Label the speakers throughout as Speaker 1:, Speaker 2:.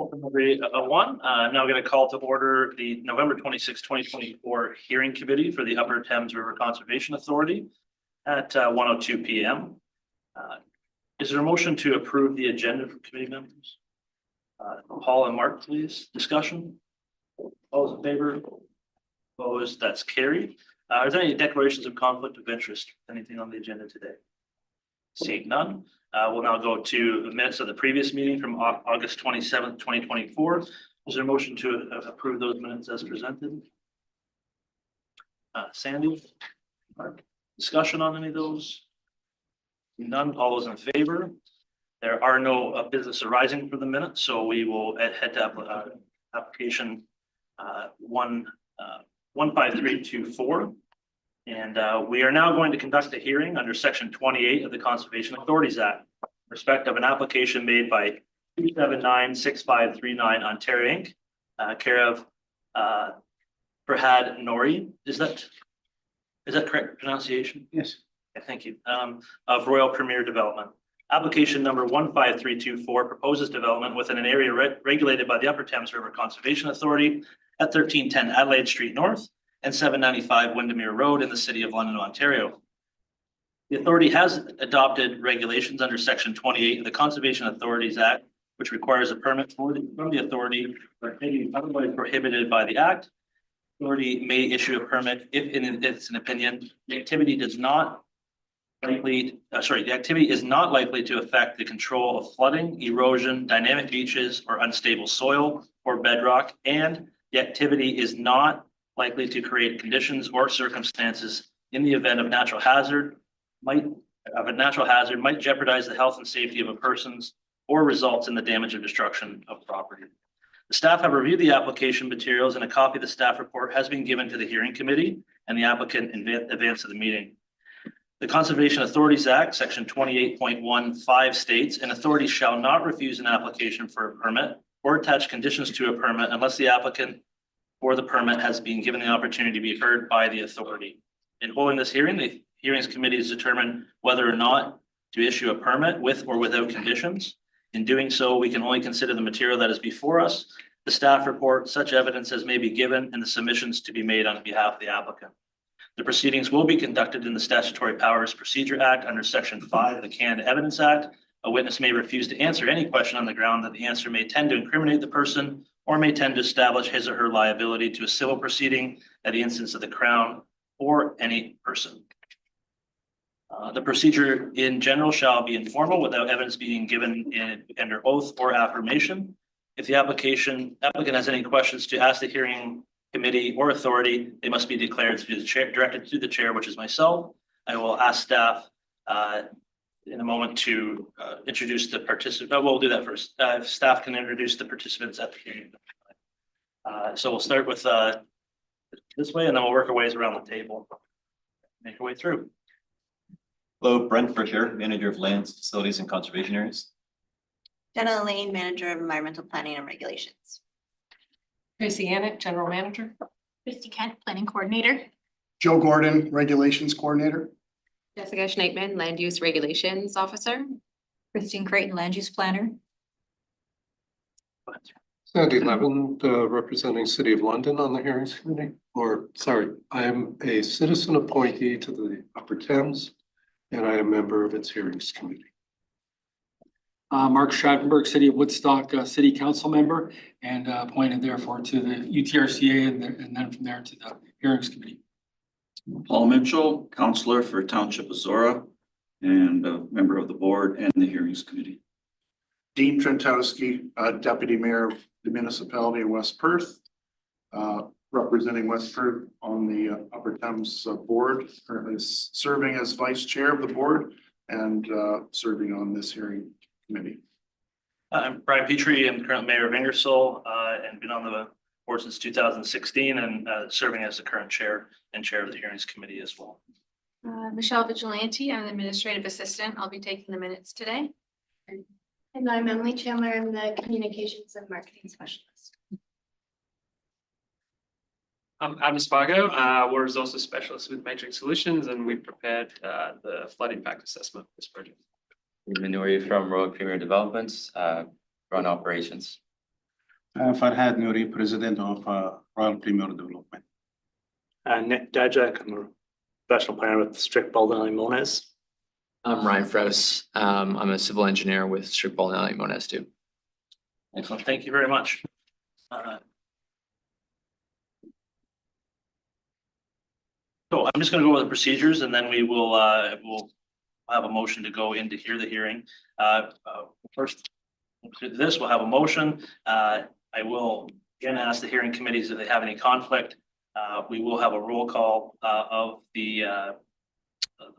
Speaker 1: I'm now going to call to order the November 26, 2024 hearing committee for the Upper Thames River Conservation Authority at 1:02 p.m. Is there a motion to approve the agenda for committee members? Paul and Mark, please. Discussion. All those in favor? Opposed? That's carried. Are there any declarations of conflict of interest? Anything on the agenda today? Seeing none. We'll now go to the minutes of the previous meeting from August 27th, 2024. Is there a motion to approve those minutes as presented? Sandy? Mark? Discussion on any of those? None. All those in favor? There are no business arising for the minutes, so we will head to application 15324. And we are now going to conduct a hearing under Section 28 of the Conservation Authorities Act, in respect of an application made by 2796539 Ontario Inc., care of Farhad Nouri. Is that correct pronunciation?
Speaker 2: Yes.
Speaker 1: Okay, thank you. Of Royal Premier Development. Application number 15324 proposes development within an area regulated by the Upper Thames River Conservation Authority at 1310 Adelaide Street North and 795 Windermere Road in the City of London, Ontario. The authority has adopted regulations under Section 28 of the Conservation Authorities Act, which requires a permit from the authority or maybe otherwise prohibited by the Act. The authority may issue a permit if, in its opinion, the activity is not likely to affect the control of flooding, erosion, dynamic beaches, or unstable soil or bedrock, and the activity is not likely to create conditions or circumstances in the event of a natural hazard might jeopardize the health and safety of a person's or results in the damage or destruction of property. The staff have reviewed the application materials, and a copy of the staff report has been given to the hearing committee and the applicant in advance of the meeting. The Conservation Authorities Act, Section 28.15 states, an authority shall not refuse an application for a permit or attach conditions to a permit unless the applicant or the permit has been given the opportunity to be heard by the authority. In holding this hearing, the hearings committee has determined whether or not to issue a permit with or without conditions. In doing so, we can only consider the material that is before us, the staff report, such evidence as may be given, and the submissions to be made on behalf of the applicant. The proceedings will be conducted in the Statutory Powers Procedure Act under Section 5 of the Canada Evidence Act. A witness may refuse to answer any question on the ground that the answer may tend to incriminate the person or may tend to establish his or her liability to a civil proceeding at the instance of the Crown or any person. The procedure in general shall be informal without evidence being given under oath or affirmation. If the applicant has any questions to ask the hearing committee or authority, they must be declared to the chair, directed to the chair, which is myself. I will ask staff in a moment to introduce the participant. We'll do that first. If staff can introduce the participants at the hearing. So we'll start with this way, and then we'll work our ways around the table. Make our way through.
Speaker 3: Hello, Brent Fisher, Manager of Lands, Facilities and Conservation Areas.
Speaker 4: Jenna Lane, Manager of Environmental Planning and Regulations.
Speaker 5: Tracy Annick, General Manager.
Speaker 6: Christy Kent, Planning Coordinator.
Speaker 2: Joe Gordon, Regulations Coordinator.
Speaker 7: Jessica Schneitman, Land Use Regulations Officer.
Speaker 6: Christine Creighton, Land Use Planner.
Speaker 8: Sandy Levin, representing City of London on the hearings committee. I am a citizen appointee to the Upper Thames, and I am a member of its hearings committee.
Speaker 9: Mark Schreibenberg, City of Woodstock City Council member, and appointed therefore to the UTRCA and then from there to the hearings committee.
Speaker 10: Paul Mitchell, Councillor for Township of Zora, and a member of the board and the hearings committee.
Speaker 2: Dean Trentowski, Deputy Mayor of the Municipality of West Perth, representing West Perth on the Upper Thames board, currently serving as Vice Chair of the board and serving on this hearing committee.
Speaker 1: I'm Brian Petrie. I'm current Mayor of Ingersoll and been on the board since 2016 and serving as the current chair and chair of the hearings committee as well.
Speaker 6: Michelle Vigilante, I'm the Administrative Assistant. I'll be taking the minutes today.
Speaker 11: And I'm Emily Chandler. I'm the Communications and Marketing Specialist.
Speaker 12: I'm Adam Spargo, we're resources specialist with Matrix Solutions, and we prepared the flood impact assessment for this project.
Speaker 13: Minori from Royal Premier Developments, run operations. Farhad Nouri, President of Royal Premier Development.
Speaker 14: Nick Dajak, I'm a professional planner with Strict Baldwin Mones.
Speaker 15: I'm Ryan Frous. I'm a civil engineer with Strict Baldwin Mones too.
Speaker 1: Excellent. Thank you very much. So I'm just going to go over the procedures and then we'll have a motion to go in to hear the hearing. First, through this, we'll have a motion. I will again ask the hearing committees if they have any conflict. We will have a roll call of the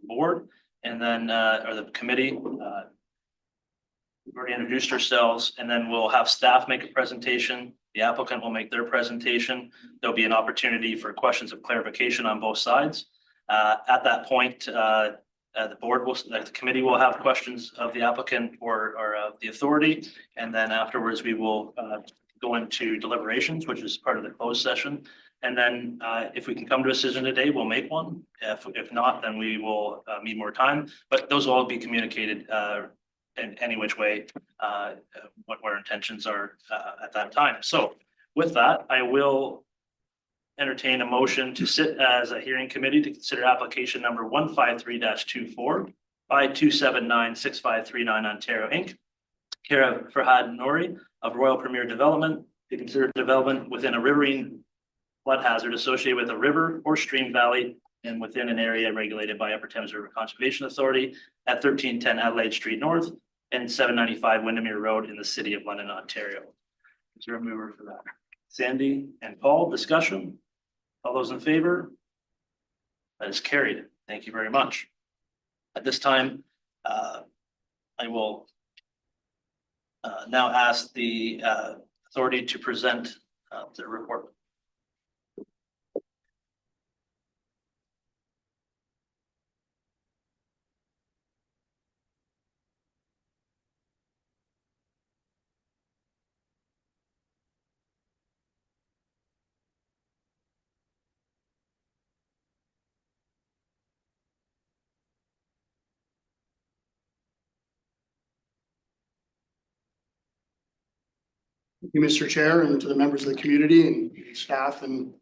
Speaker 1: board and then or the committee. We've already introduced ourselves, and then we'll have staff make a presentation. The applicant will make their presentation. There'll be an opportunity for questions of clarification on both sides. At that point, the committee will have questions of the applicant or of the authority, and then afterwards we will go into deliberations, which is part of the closed session. And then if we can come to a decision today, we'll make one. If not, then we will need more time. But those will all be communicated in any which way, what our intentions are at that time. So with that, I will entertain a motion to sit as a hearing committee to consider application number 153-24 by 279-6539 Ontario Inc. Care of Farhad Nouri of Royal Premier Development to consider development within a riverine flood hazard associated with a river or stream valley and within an area regulated by Upper Thames River Conservation Authority at 1310 Adelaide Street North and 795 Windermere Road in the city of London, Ontario. Is there a mover for that? Sandy and Paul, discussion? All those in favor? That is carried. Thank you very much. At this time, I will now ask the authority to present their report.
Speaker 16: Thank you, Mr. Chair, and to the members of the community and staff and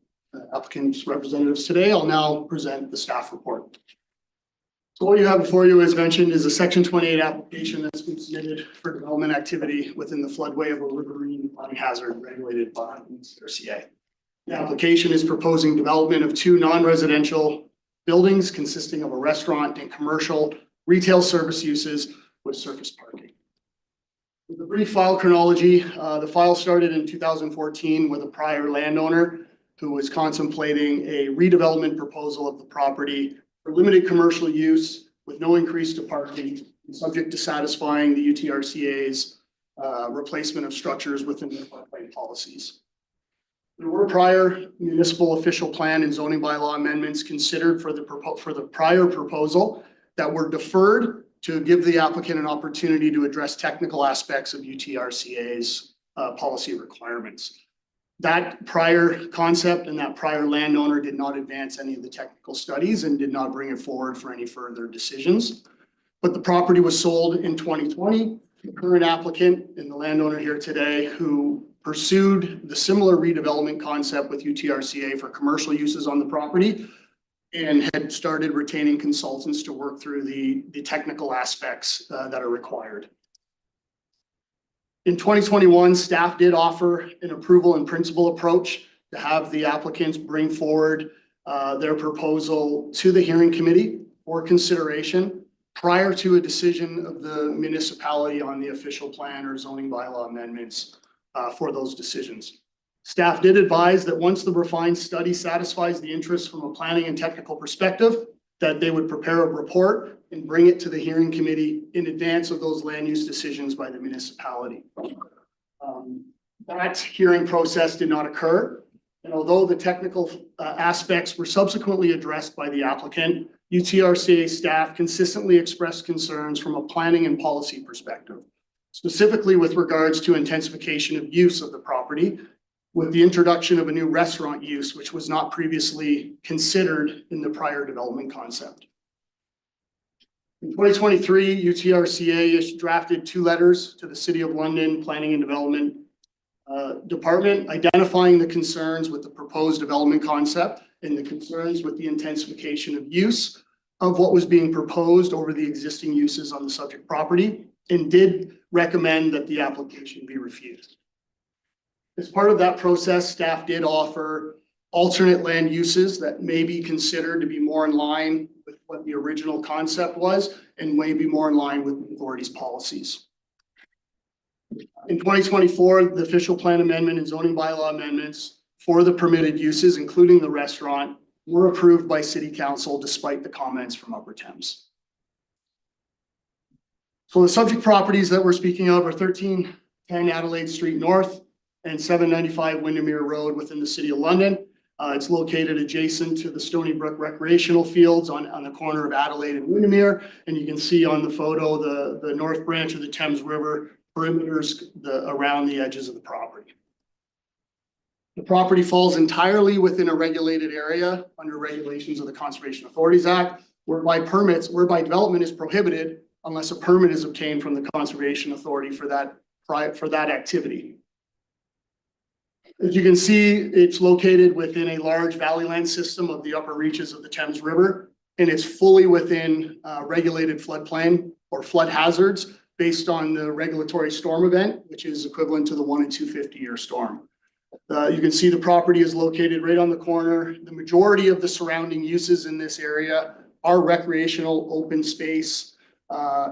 Speaker 16: applicants representatives today. I'll now present the staff report. So what you have before you, as mentioned, is a Section 28 application that's been submitted for development activity within the floodway of a riverine flooding hazard regulated by UTRCA. The application is proposing development of two non-residential buildings consisting of a restaurant and commercial retail service uses with surface parking. With a brief file chronology, the file started in 2014 with a prior landowner who was contemplating a redevelopment proposal of the property for limited commercial use with no increase to parking, subject to satisfying the UTRCA's replacement of structures within the floodplain policies. There were prior municipal official plan and zoning bylaw amendments considered for the prior proposal that were deferred to give the applicant an opportunity to address technical aspects of UTRCA's policy requirements. That prior concept and that prior landowner did not advance any of the technical studies and did not bring it forward for any further decisions. But the property was sold in 2020. The current applicant and the landowner here today who pursued the similar redevelopment concept with UTRCA for commercial uses on the property and had started retaining consultants to work through the technical aspects that are required. In 2021, staff did offer an approval in principle approach to have the applicants bring forward their proposal to the hearing committee for consideration prior to a decision of the municipality on the official plan or zoning bylaw amendments for those decisions. Staff did advise that once the refined study satisfies the interest from a planning and technical perspective, that they would prepare a report and bring it to the hearing committee in advance of those land use decisions by the municipality. That hearing process did not occur. And although the technical aspects were subsequently addressed by the applicant, UTRCA staff consistently expressed concerns from a planning and policy perspective, specifically with regards to intensification of use of the property with the introduction of a new restaurant use, which was not previously considered in the prior development concept. In 2023, UTRCA drafted two letters to the City of London Planning and Development department, identifying the concerns with the proposed development concept and the concerns with the intensification of use of what was being proposed over the existing uses on the subject property, and did recommend that the application be refused. As part of that process, staff did offer alternate land uses that may be considered to be more in line with what the original concept was and may be more in line with the authority's policies. In 2024, the official plan amendment and zoning bylaw amendments for the permitted uses, including the restaurant, were approved by City Council despite the comments from Upper Thames. So the subject properties that we're speaking of are 1310 Adelaide Street North and 795 Windermere Road within the City of London. It's located adjacent to the Stony Brook recreational fields on the corner of Adelaide and Windermere. And you can see on the photo the north branch of the Thames River perimeters around the edges of the property. The property falls entirely within a regulated area under regulations of the Conservation Authorities Act, whereby development is prohibited unless a permit is obtained from the Conservation Authority for that activity. As you can see, it's located within a large valley land system of the upper reaches of the Thames River, and it's fully within regulated floodplain or flood hazards based on the regulatory storm event, which is equivalent to the 1 in 250-year storm. You can see the property is located right on the corner. The majority of the surrounding uses in this area are recreational, open space,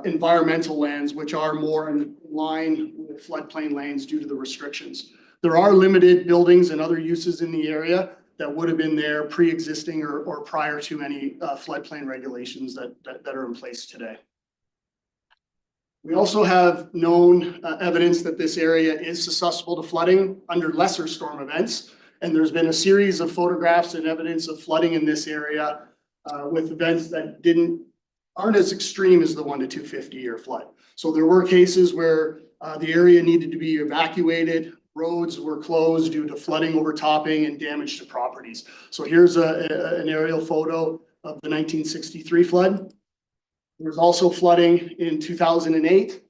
Speaker 16: environmental lands, which are more in line with floodplain lands due to the restrictions. There are limited buildings and other uses in the area that would have been there pre-existing or prior to any floodplain regulations that are in place today. We also have known evidence that this area is susceptible to flooding under lesser storm events. And there's been a series of photographs and evidence of flooding in this area with events that aren't as extreme as the 1 to 250-year flood. So there were cases where the area needed to be evacuated. Roads were closed due to flooding, overtopping, and damage to properties. So here's an aerial photo of the 1963 flood. There was also flooding in 2008.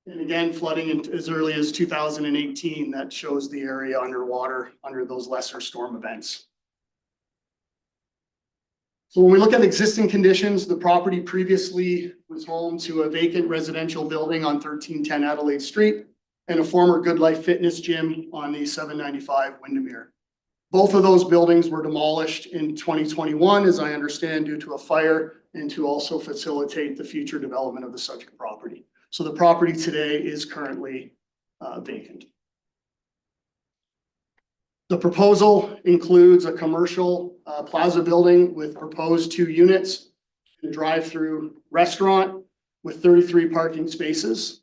Speaker 16: And again, flooding as early as 2018 that shows the area underwater under those lesser storm events. So when we look at existing conditions, the property previously was home to a vacant residential building on 1310 Adelaide Street and a former Good Life Fitness gym on the 795 Windermere. Both of those buildings were demolished in 2021, as I understand, due to a fire and to also facilitate the future development of the subject property. So the property today is currently vacant. The proposal includes a commercial plaza building with proposed 2 units, a drive-through restaurant with 33 parking spaces.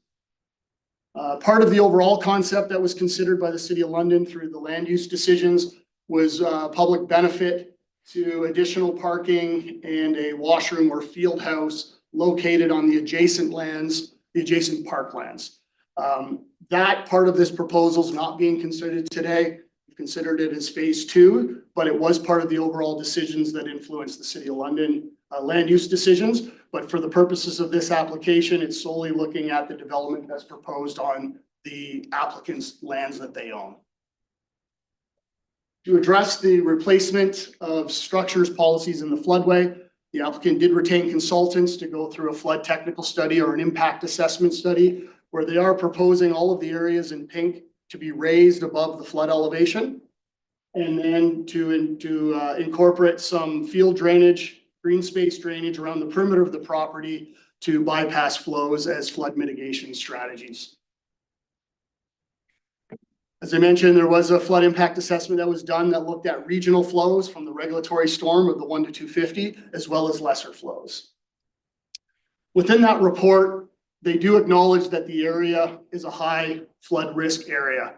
Speaker 16: Part of the overall concept that was considered by the City of London through the land use decisions was public benefit to additional parking and a washroom or field house located on the adjacent lands, the adjacent parklands. That part of this proposal is not being considered today. We've considered it as phase 2, but it was part of the overall decisions that influenced the City of London land use decisions. But for the purposes of this application, it's solely looking at the development that's proposed on the applicant's lands that they own. To address the replacement of structures, policies in the floodway, the applicant did retain consultants to go through a flood technical study or an impact assessment study where they are proposing all of the areas in pink to be raised above the flood elevation, and then to incorporate some field drainage, green space drainage around the perimeter of the property to bypass flows as flood mitigation strategies. As I mentioned, there was a flood impact assessment that was done that looked at regional flows from the regulatory storm of the 1 to 250, as well as lesser flows. Within that report, they do acknowledge that the area is a high flood risk area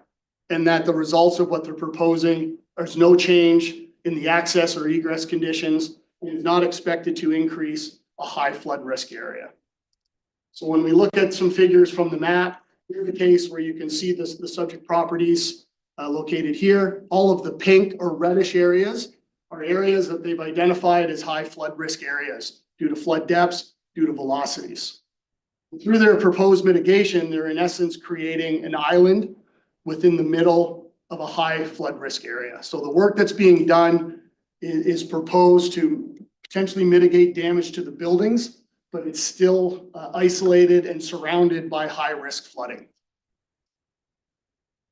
Speaker 16: and that the results of what they're proposing, there's no change in the access or egress conditions and is not expected to increase a high flood risk area. So when we look at some figures from the map, here's the case where you can see the subject properties located here. All of the pink or reddish areas are areas that they've identified as high flood risk areas due to flood depths, due to velocities. Through their proposed mitigation, they're in essence creating an island within the middle of a high flood risk area. So the work that's being done is proposed to potentially mitigate damage to the buildings, but it's still isolated and surrounded by high risk flooding.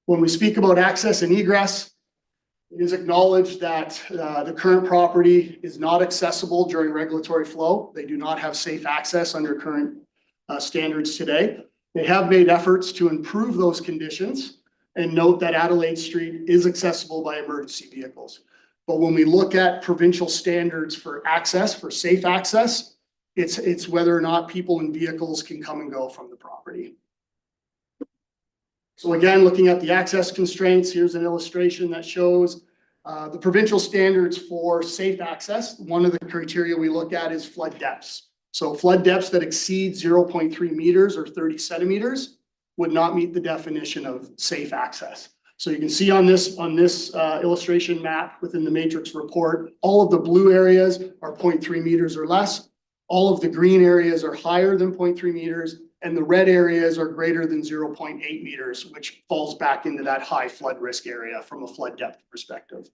Speaker 16: When we speak about access and egress, it is acknowledged that the current property is not accessible during regulatory flow. They do not have safe access under current standards today. They have made efforts to improve those conditions and note that Adelaide Street is accessible by emergency vehicles. But when we look at provincial standards for access, for safe access, it's whether or not people and vehicles can come and go from the property. So again, looking at the access constraints, here's an illustration that shows the provincial standards for safe access. One of the criteria we look at is flood depths. So flood depths that exceed 0.3 meters or 30 centimeters would not meet the definition of safe access. So you can see on this illustration map within the matrix report, all of the blue areas are 0.3 meters or less. All of the green areas are higher than 0.3 meters, and the red areas are greater than 0.8 meters, which falls back into that high flood risk area from a flood depth perspective.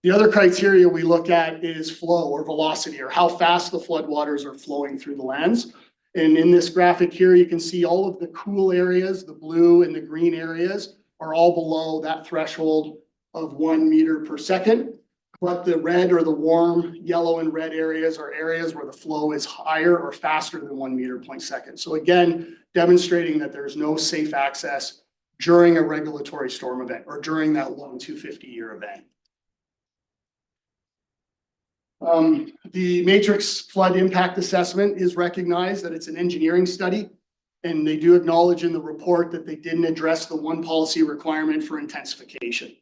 Speaker 16: The other criteria we look at is flow or velocity, or how fast the floodwaters are flowing through the lands. And in this graphic here, you can see all of the cool areas, the blue and the green areas, are all below that threshold of 1 meter per second. But the red or the warm yellow and red areas are areas where the flow is higher or faster than 1 meter per second. So again, demonstrating that there's no safe access during a regulatory storm event or during that 1-250-year event. The matrix flood impact assessment is recognized that it's an engineering study, and they do acknowledge in the report that they didn't address the one policy requirement for intensification.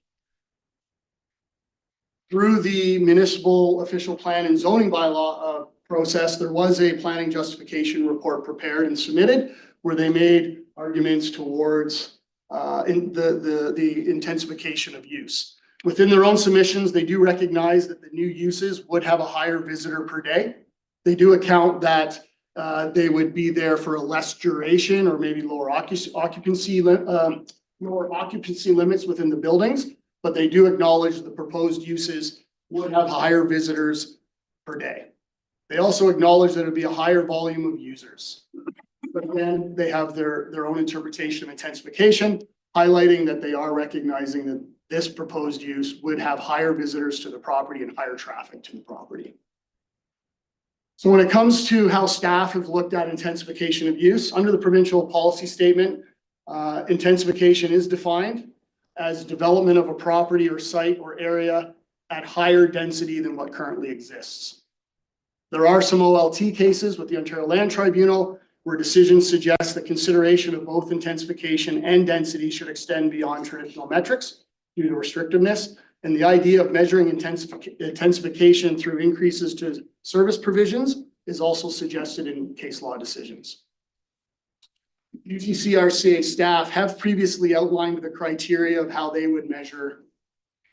Speaker 16: Through the municipal official plan and zoning bylaw process, there was a planning justification report prepared and submitted where they made arguments towards the intensification of use. Within their own submissions, they do recognize that the new uses would have a higher visitor per day. They do account that they would be there for a less duration or maybe lower occupancy limits within the buildings, but they do acknowledge the proposed uses would have higher visitors per day. They also acknowledge that it would be a higher volume of users. But again, they have their own interpretation of intensification, highlighting that they are recognizing that this proposed use would have higher visitors to the property and higher traffic to the property. So when it comes to how staff have looked at intensification of use, under the provincial policy statement, intensification is defined as development of a property or site or area at higher density than what currently exists. There are some OLT cases with the Ontario Land Tribunal where decisions suggest that consideration of both intensification and density should extend beyond traditional metrics due to restrictiveness. And the idea of measuring intensification through increases to service provisions is also suggested in case law decisions. UTRCA staff have previously outlined the criteria of how they would measure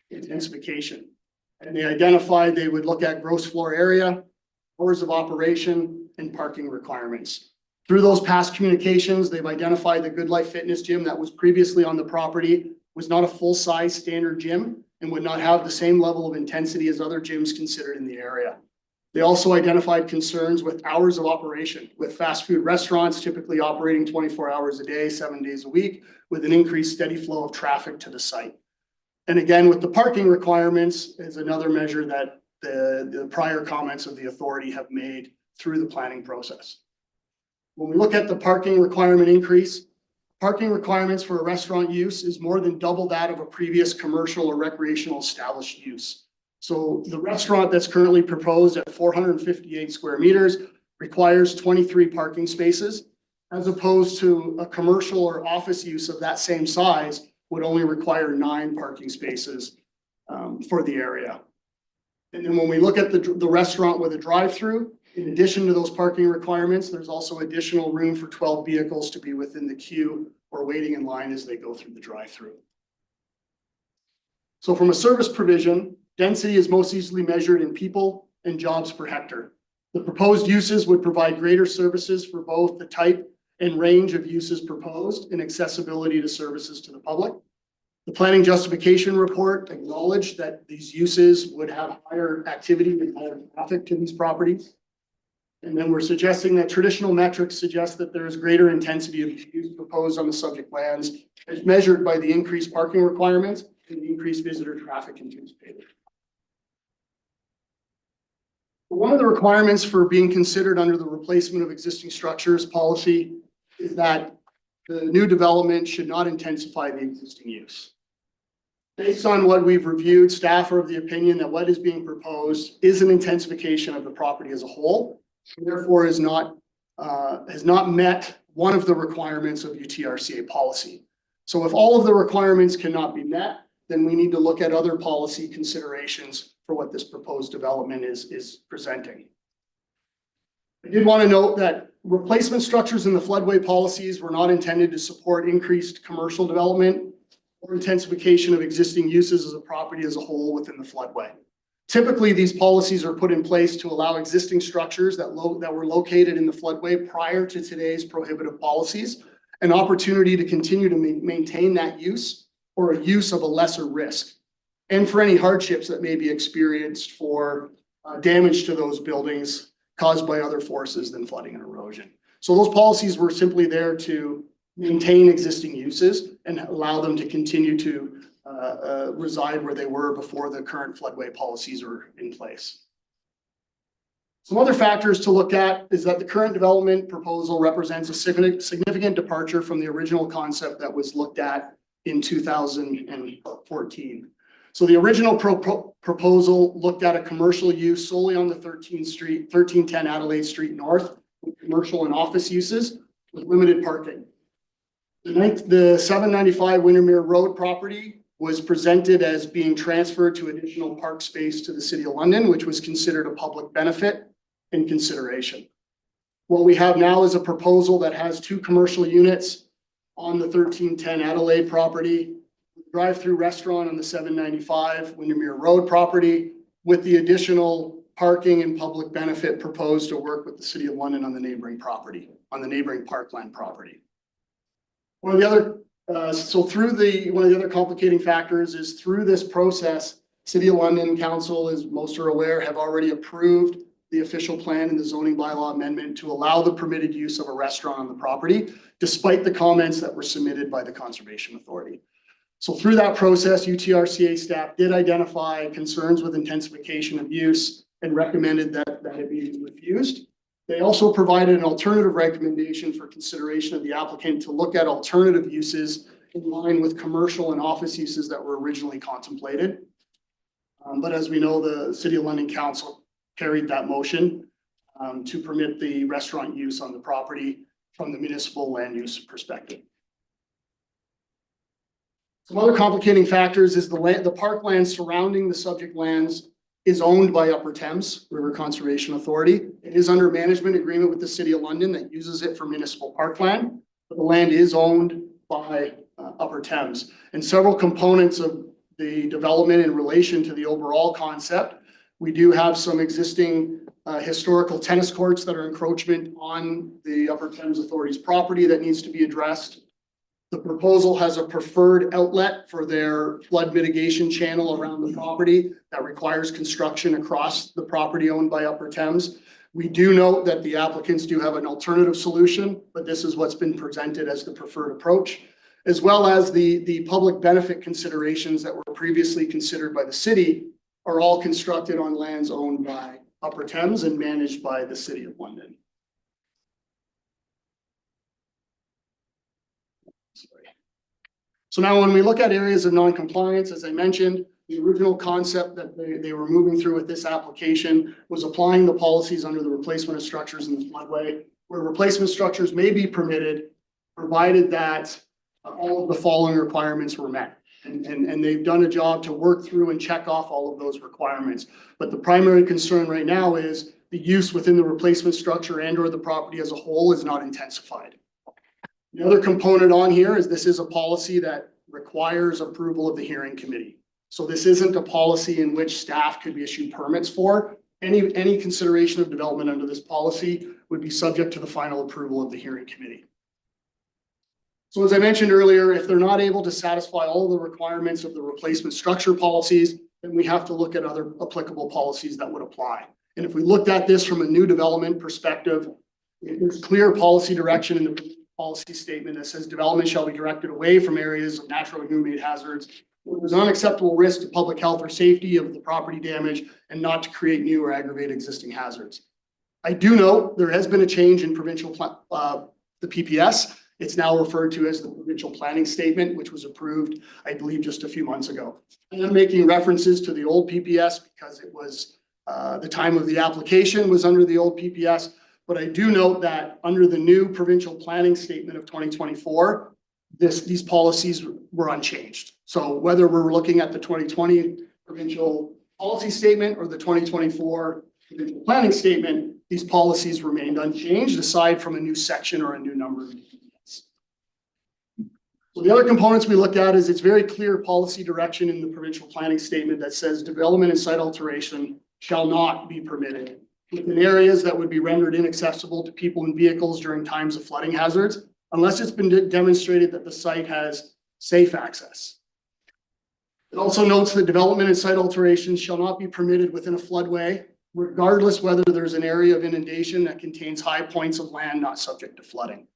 Speaker 16: intensification. And they identified they would look at gross floor area, hours of operation, and parking requirements. Through those past communications, they've identified the Good Life Fitness gym that was previously on the property was not a full-size standard gym and would not have the same level of intensity as other gyms considered in the area. They also identified concerns with hours of operation, with fast food restaurants typically operating 24 hours a day, 7 days a week, with an increased steady flow of traffic to the site. And again, with the parking requirements is another measure that the prior comments of the authority have made through the planning process. When we look at the parking requirement increase, parking requirements for a restaurant use is more than double that of a previous commercial or recreational established use. So the restaurant that's currently proposed at 458 square meters requires 23 parking spaces, as opposed to a commercial or office use of that same size would only require 9 parking spaces for the area. And then when we look at the restaurant with a drive-through, in addition to those parking requirements, there's also additional room for 12 vehicles to be within the queue or waiting in line as they go through the drive-through. So from a service provision, density is most easily measured in people and jobs per hectare. The proposed uses would provide greater services for both the type and range of uses proposed and accessibility to services to the public. The planning justification report acknowledged that these uses would have higher activity and higher traffic to these properties. And then we're suggesting that traditional metrics suggest that there is greater intensity of use proposed on the subject lands as measured by the increased parking requirements and the increased visitor traffic anticipated. One of the requirements for being considered under the replacement of existing structures policy is that the new development should not intensify the existing use. Based on what we've reviewed, staff are of the opinion that what is being proposed is an intensification of the property as a whole, and therefore has not met one of the requirements of UTRCA policy. So if all of the requirements cannot be met, then we need to look at other policy considerations for what this proposed development is presenting. I did want to note that replacement structures in the floodway policies were not intended to support increased commercial development or intensification of existing uses as a property as a whole within the floodway. Typically, these policies are put in place to allow existing structures that were located in the floodway prior to today's prohibitive policies an opportunity to continue to maintain that use or a use of a lesser risk, and for any hardships that may be experienced for damage to those buildings caused by other forces than flooding and erosion. So those policies were simply there to maintain existing uses and allow them to continue to reside where they were before the current floodway policies are in place. Some other factors to look at is that the current development proposal represents a significant departure from the original concept that was looked at in 2014. So the original proposal looked at a commercial use solely on the 1310 Adelaide Street North, with commercial and office uses with limited parking. The 795 Windermere Road property was presented as being transferred to additional park space to the City of London, which was considered a public benefit in consideration. What we have now is a proposal that has 2 commercial units on the 1310 Adelaide property, drive-through restaurant on the 795 Windermere Road property, with the additional parking and public benefit proposed to work with the City of London on the neighboring property, on the neighboring parkland property. One of the other complicating factors is through this process, City of London Council, as most are aware, have already approved the official plan and the zoning bylaw amendment to allow the permitted use of a restaurant on the property, despite the comments that were submitted by the Conservation Authority. So through that process, UTRCA staff did identify concerns with intensification of use and recommended that it be refused. They also provided an alternative recommendation for consideration of the applicant to look at alternative uses in line with commercial and office uses that were originally contemplated. But as we know, the City of London Council carried that motion to permit the restaurant use on the property from the municipal land use perspective. Some other complicating factors is the parkland surrounding the subject lands is owned by Upper Thames River Conservation Authority. It is under management agreement with the City of London that uses it for municipal parkland, but the land is owned by Upper Thames. And several components of the development in relation to the overall concept. We do have some existing historical tennis courts that are encroachment on the Upper Thames Authority's property that needs to be addressed. The proposal has a preferred outlet for their flood mitigation channel around the property that requires construction across the property owned by Upper Thames. We do note that the applicants do have an alternative solution, but this is what's been presented as the preferred approach, as well as the public benefit considerations that were previously considered by the city are all constructed on lands owned by Upper Thames and managed by the City of London. So now when we look at areas of non-compliance, as I mentioned, the original concept that they were moving through with this application was applying the policies under the replacement of structures in the floodway, where replacement structures may be permitted, provided that all of the following requirements were met. And they've done a job to work through and check off all of those requirements. But the primary concern right now is the use within the replacement structure and or the property as a whole is not intensified. The other component on here is this is a policy that requires approval of the hearing committee. So this isn't a policy in which staff could be issued permits for. Any consideration of development under this policy would be subject to the final approval of the hearing committee. So as I mentioned earlier, if they're not able to satisfy all the requirements of the replacement structure policies, then we have to look at other applicable policies that would apply. And if we looked at this from a new development perspective, there's clear policy direction in the policy statement that says development shall be directed away from areas of natural and human-made hazards where there's unacceptable risk to public health or safety of the property damage and not to create new or aggravate existing hazards. I do note there has been a change in provincial the PPS. It's now referred to as the provincial planning statement, which was approved, I believe, just a few months ago. And I'm making references to the old PPS because it was the time of the application was under the old PPS. But I do note that under the new provincial planning statement of 2024, these policies were unchanged. So whether we're looking at the 2020 provincial policy statement or the 2024 provincial planning statement, these policies remained unchanged aside from a new section or a new number. So the other components we look at is it's very clear policy direction in the provincial planning statement that says development and site alteration shall not be permitted within areas that would be rendered inaccessible to people and vehicles during times of flooding hazards, unless it's been demonstrated that the site has safe access. It also notes that development and site alterations shall not be permitted within a floodway, regardless whether there's an area of inundation that contains high points of land not subject to flooding.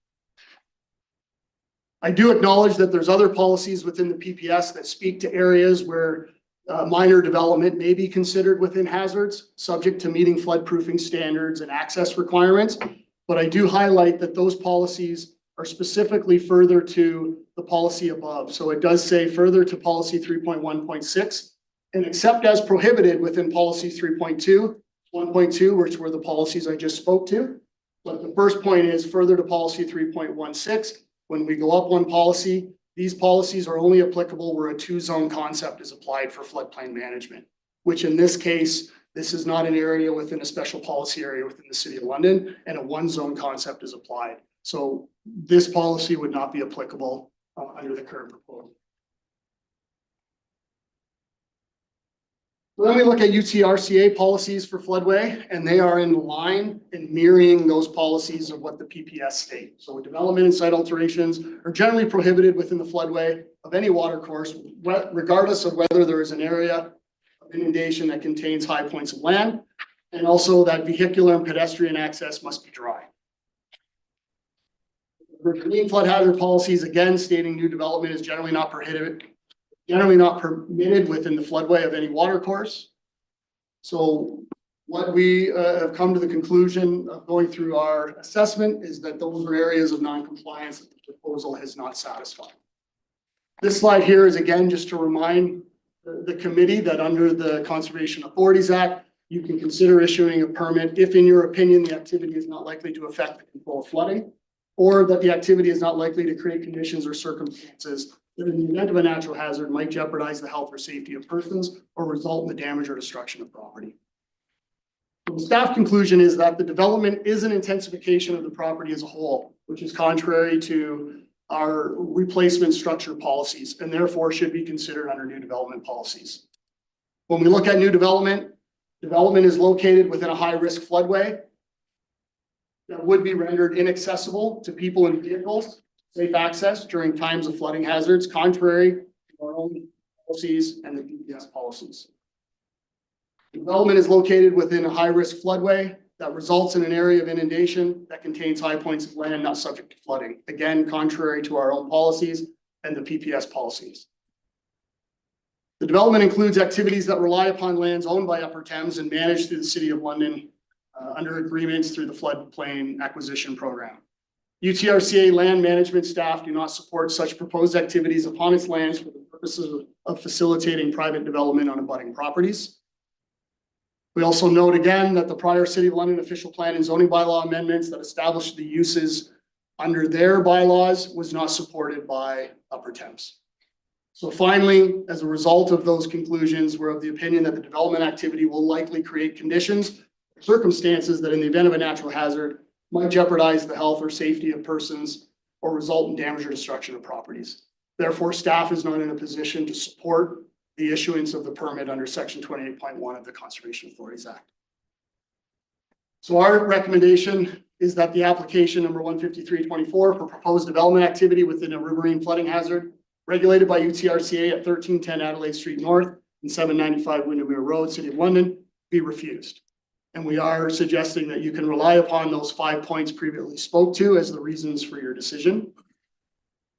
Speaker 16: I do acknowledge that there's other policies within the PPS that speak to areas where minor development may be considered within hazards, subject to meeting floodproofing standards and access requirements. But I do highlight that those policies are specifically further to the policy above. So it does say further to policy 3.1.6 and except as prohibited within policy 3.2, 1.2, which were the policies I just spoke to. But the first point is further to policy 3.16. When we go up one policy, these policies are only applicable where a two-zone concept is applied for floodplain management, which in this case, this is not an area within a special policy area within the City of London, and a one-zone concept is applied. So this policy would not be applicable under the current proposal. Then we look at UTRCA policies for floodway, and they are in line and mirroring those policies of what the PPS state. So development and site alterations are generally prohibited within the floodway of any water course, regardless of whether there is an area of inundation that contains high points of land, and also that vehicular and pedestrian access must be dry. For green flood hazard policies, again, stating new development is generally not permitted within the floodway of any water course. So what we have come to the conclusion of going through our assessment is that those are areas of non-compliance that the proposal has not satisfied. This slide here is again just to remind the committee that under the Conservation Authorities Act, you can consider issuing a permit if in your opinion the activity is not likely to affect the control of flooding, or that the activity is not likely to create conditions or circumstances that in the event of a natural hazard might jeopardize the health or safety of persons or result in the damage or destruction of property. So the staff conclusion is that the development is an intensification of the property as a whole, which is contrary to our replacement structure policies and therefore should be considered under new development policies. When we look at new development, development is located within a high-risk floodway that would be rendered inaccessible to people and vehicles, safe access during times of flooding hazards, contrary to our own policies and the PPS policies. Development is located within a high-risk floodway that results in an area of inundation that contains high points of land not subject to flooding. Again, contrary to our own policies and the PPS policies. The development includes activities that rely upon lands owned by Upper Thames and managed through the City of London under agreements through the floodplain acquisition program. UTRCA land management staff do not support such proposed activities upon its lands for the purposes of facilitating private development on abutting properties. We also note again that the prior City of London official plan and zoning bylaw amendments that established the uses under their bylaws was not supported by Upper Thames. So finally, as a result of those conclusions, we're of the opinion that the development activity will likely create conditions, circumstances that in the event of a natural hazard might jeopardize the health or safety of persons or result in damage or destruction of properties. Therefore, staff is not in a position to support the issuance of the permit under section 28.1 of the Conservation Authorities Act. So our recommendation is that the application number 15324 for proposed development activity within a riverine flooding hazard regulated by UTRCA at 1310 Adelaide Street North and 795 Windermere Road, City of London, be refused. And we are suggesting that you can rely upon those 5 points previously spoke to as the reasons for your decision.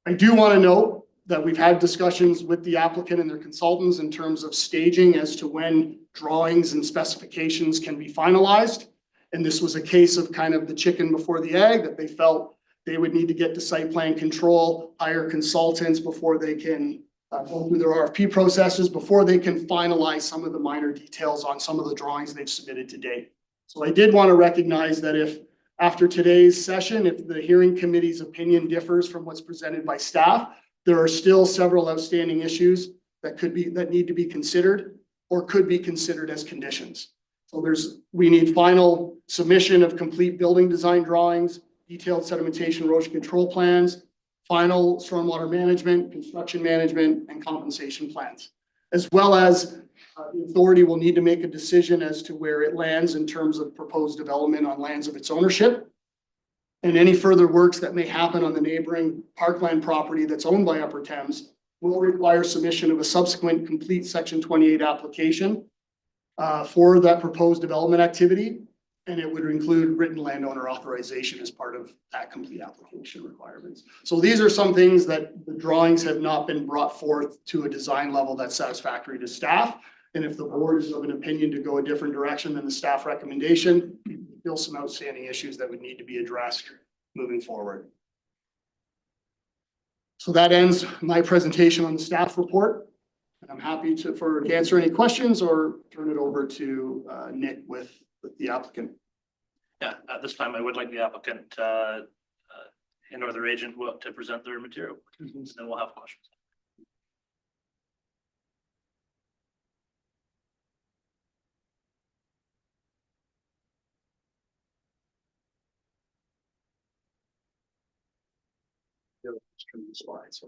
Speaker 16: I do want to note that we've had discussions with the applicant and their consultants in terms of staging as to when drawings and specifications can be finalized. And this was a case of kind of the chicken before the egg, that they felt they would need to get to site plan control, hire consultants before they can go through their RFP processes, before they can finalize some of the minor details on some of the drawings they've submitted to date. So I did want to recognize that if after today's session, if the hearing committee's opinion differs from what's presented by staff, there are still several outstanding issues that need to be considered or could be considered as conditions. So we need final submission of complete building design drawings, detailed sedimentation erosion control plans, final stormwater management, construction management, and compensation plans, as well as the authority will need to make a decision as to where it lands in terms of proposed development on lands of its ownership. And any further works that may happen on the neighboring parkland property that's owned by Upper Thames will require submission of a subsequent complete Section 28 application for that proposed development activity. And it would include written landowner authorization as part of that complete application requirements. So these are some things that the drawings have not been brought forth to a design level that's satisfactory to staff. And if the board is of an opinion to go a different direction than the staff recommendation, still some outstanding issues that would need to be addressed moving forward. So that ends my presentation on the staff report. And I'm happy to answer any questions or turn it over to Nick with the applicant.
Speaker 1: Yeah, at this time, I would like the applicant and or their agent to present their material, and then we'll have questions.
Speaker 16: Slides.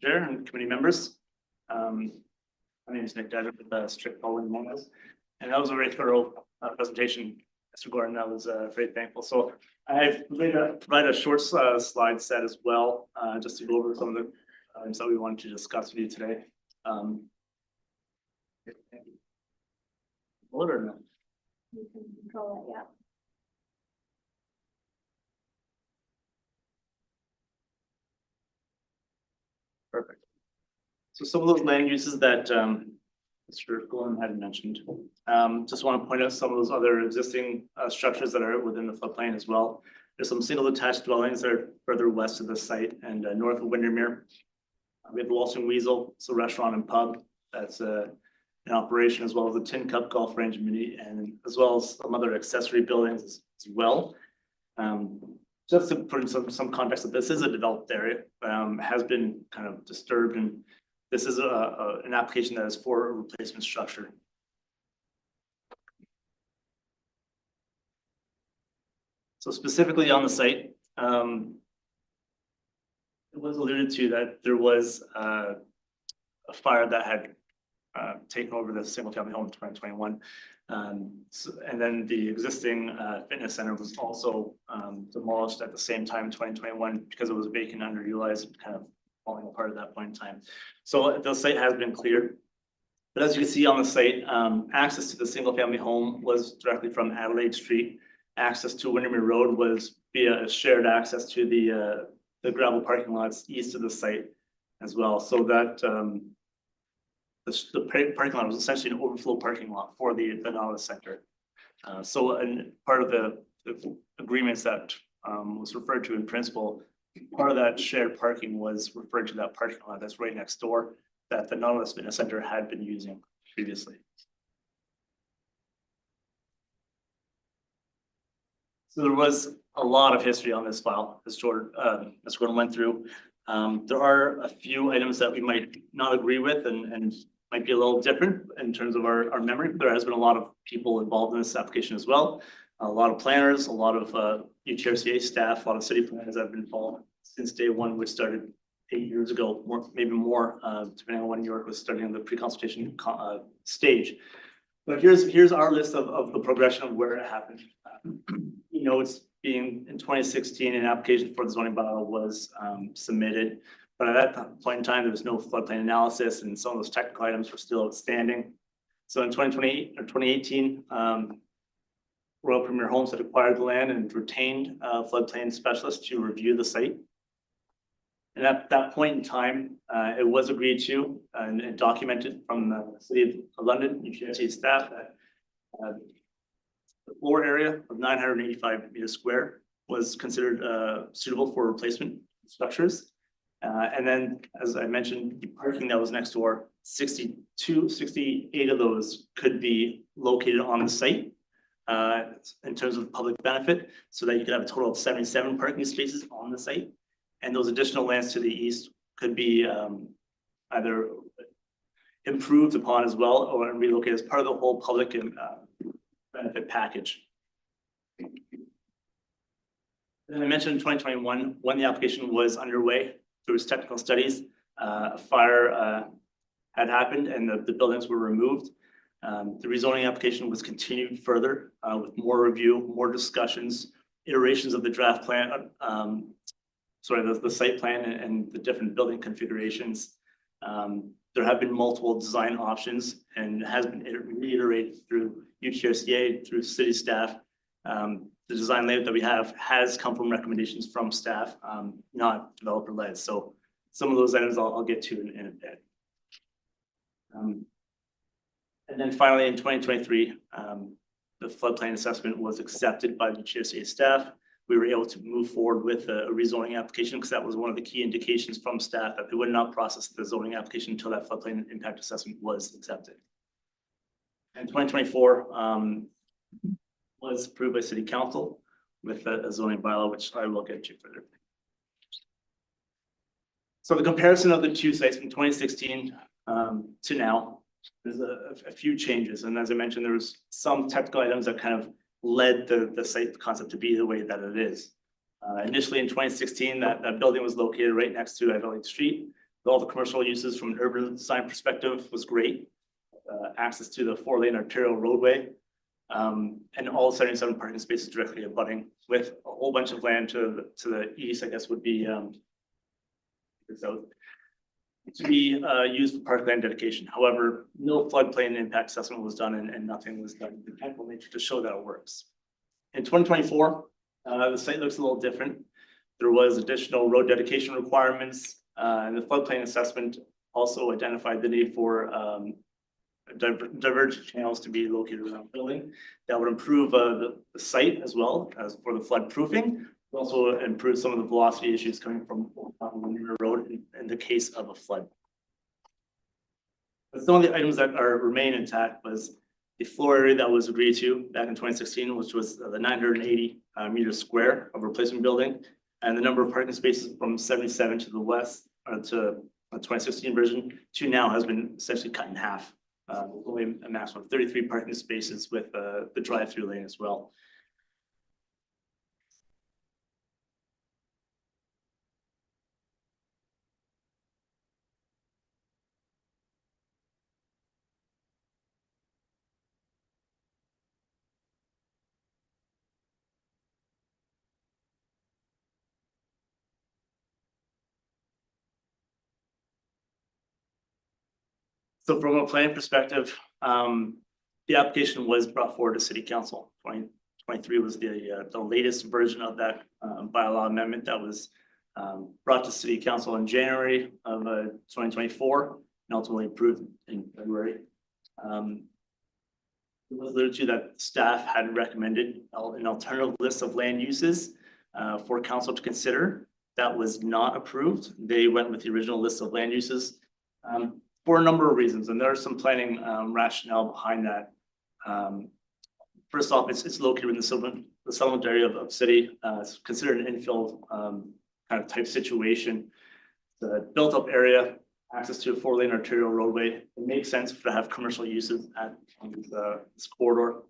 Speaker 1: Chair and committee members. My name is Nick Dedrick with Strict Bowling Moments, and that was a very thorough presentation, Mr. Gordon. I was very thankful. So I've provided a short slide set as well, just to go over some of the items that we wanted to discuss with you today. Hold or no?
Speaker 11: You can control it, yeah.
Speaker 1: Perfect. So some of those land uses that Mr. Gordon had mentioned, just want to point out some of those other existing structures that are within the floodplain as well. There's some single detached dwellings that are further west of the site and north of Windermere. We have the Waltzing Weasel, it's a restaurant and pub that's in operation, as well as the Tin Cup Golf Range Mini, and as well as some other accessory buildings as well. Just to put in some context, that this is a developed area, has been kind of disturbed, and this is an application that is for a replacement structure. So specifically on the site, it was alluded to that there was a fire that had taken over the single family home in 2021. And then the existing fitness center was also demolished at the same time in 2021 because it was vacant, underutilized, and kind of falling apart at that point in time. So the site has been cleared. But as you can see on the site, access to the single family home was directly from Adelaide Street. Access to Windermere Road was via a shared access to the gravel parking lots east of the site as well. So that the parking lot was essentially an overflow parking lot for the Nautilus Center. And part of the agreements that was referred to in principle, part of that shared parking was referred to that parking lot that's right next door that the Nautilus Fitness Center had been using previously. So there was a lot of history on this file, as Mr. Gordon went through. There are a few items that we might not agree with and might be a little different in terms of our memory. There has been a lot of people involved in this application as well. A lot of planners, a lot of UTRCA staff, a lot of city planners that have been involved since day one, which started 8 years ago, maybe more, depending on when New York was starting on the pre-consultation stage.
Speaker 14: But here's our list of the progression of where it happened. It's being in 2016, an application for the zoning bylaw was submitted. But at that point in time, there was no floodplain analysis and some of those technical items were still outstanding. So in 2020 or 2018, Royal Premier Homes had acquired the land and retained a floodplain specialist to review the site. And at that point in time, it was agreed to and documented from the City of London, UTRCA staff, that the floor area of 985 meters square was considered suitable for replacement structures. And then, as I mentioned, the parking that was next door, 68 of those could be located on the site in terms of public benefit, so that you could have a total of 77 parking spaces on the site. And those additional lands to the east could be either improved upon as well or relocated as part of the whole public and benefit package. And I mentioned in 2021, when the application was underway, there was technical studies, a fire had happened and the buildings were removed. The rezoning application was continued further with more review, more discussions, iterations of the draft plan, the site plan and the different building configurations. There have been multiple design options and has been reiterated through UTRCA, through city staff. The design layout that we have has come from recommendations from staff, not developer led. So some of those items I'll get to in a bit. And then finally in 2023, the floodplain assessment was accepted by the UTRCA staff. We were able to move forward with a rezoning application because that was one of the key indications from staff that they would not process the zoning application until that floodplain impact assessment was accepted. And 2024 was approved by City Council with a zoning bylaw, which I will get to further. So the comparison of the two sites from 2016 to now, there's a few changes. And as I mentioned, there was some technical items that kind of led the site concept to be the way that it is. Initially in 2016, that building was located right next to Adelaide Street. All the commercial uses from an urban design perspective was great. Access to the 4-lane arterial roadway, and all 77 parking spaces directly abutting, with a whole bunch of land to the east, I guess would be to be used for parkland dedication. However, no floodplain impact assessment was done and nothing was done in technical nature to show that it works. In 2024, the site looks a little different. There was additional road dedication requirements, and the floodplain assessment also identified the need for divergent channels to be located around the building. That would improve the site as well as for the flood proofing. Also improve some of the velocity issues coming from Windermere Road in the case of a flood. But some of the items that remain intact was the floor area that was agreed to back in 2016, which was the 980 meters square of replacement building, and the number of parking spaces from 77 to the west to the 2016 version to now has been essentially cut in half. Only a maximum of 33 parking spaces with the drive-through lane as well. So from a planning perspective, the application was brought forward to City Council. 2023 was the latest version of that bylaw amendment that was brought to City Council in January of 2024 and ultimately approved in February. It was alluded to that staff had recommended an alternative list of land uses for council to consider. That was not approved. They went with the original list of land uses. For a number of reasons, and there are some planning rationale behind that. First off, it's located in the settlement area of city. It's considered an infill kind of type situation. The built-up area, access to a 4-lane arterial roadway. It makes sense to have commercial uses at this corridor.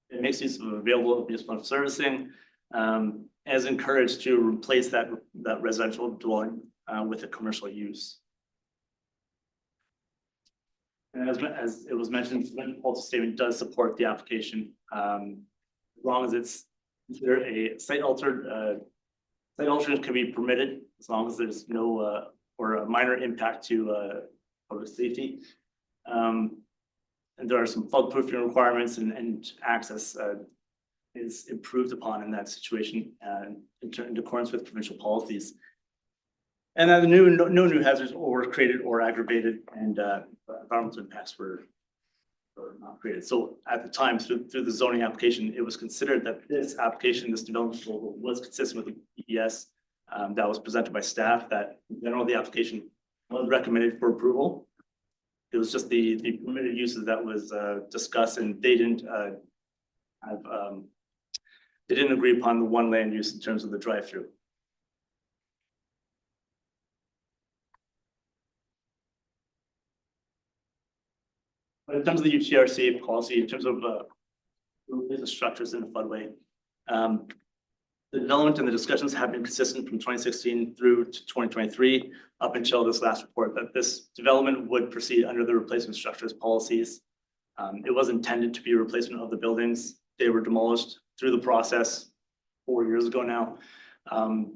Speaker 14: It makes use of available municipal servicing, as encouraged to replace that residential dwelling with a commercial use. And as it was mentioned, the policy statement does support the application. As long as it's considered a site alteration can be permitted as long as there's no or a minor impact to public safety. And there are some floodproofing requirements and access is improved upon in that situation in accordance with provincial policies. And then no new hazards were created or aggravated, and environmental impacts were not created. So at the time, through the zoning application, it was considered that this application, this development proposal was consistent with the ES that was presented by staff, that in general, the application was recommended for approval. It was just the permitted uses that was discussed, and they didn't agree upon the one land use in terms of the drive-through. But in terms of the UTRCA policy, in terms of the structures in the floodway, the development and the discussions have been consistent from 2016 through to 2023, up until this last report, that this development would proceed under the replacement structures policies. It was intended to be a replacement of the buildings. They were demolished through the process 4 years ago now. And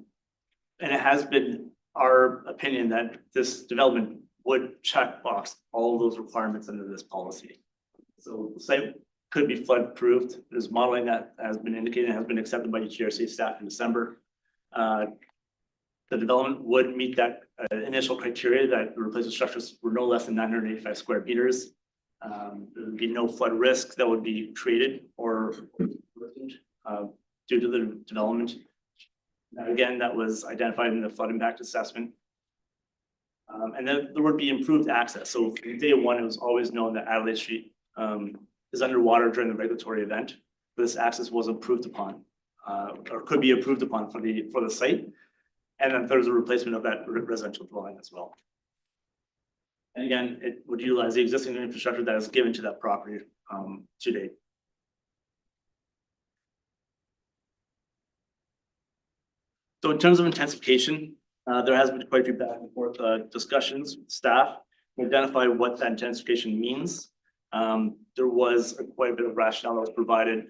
Speaker 14: it has been our opinion that this development would check box all of those requirements under this policy. So the site could be flood proofed. There's modeling that has been indicated and has been accepted by UTRCA staff in December. The development would meet that initial criteria that the replacement structures were no less than 985 square meters. There would be no flood risk that would be created or due to the development. Now, again, that was identified in the flood impact assessment. And then there would be improved access. So from day one, it was always known that Adelaide Street is underwater during the regulatory event. This access was approved upon, or could be approved upon for the site. And then there's a replacement of that residential dwelling as well. And again, it would utilize the existing infrastructure that is given to that property to date. So in terms of intensification, there has been quite a few back and forth discussions with staff to identify what that intensification means. There was quite a bit of rationale that was provided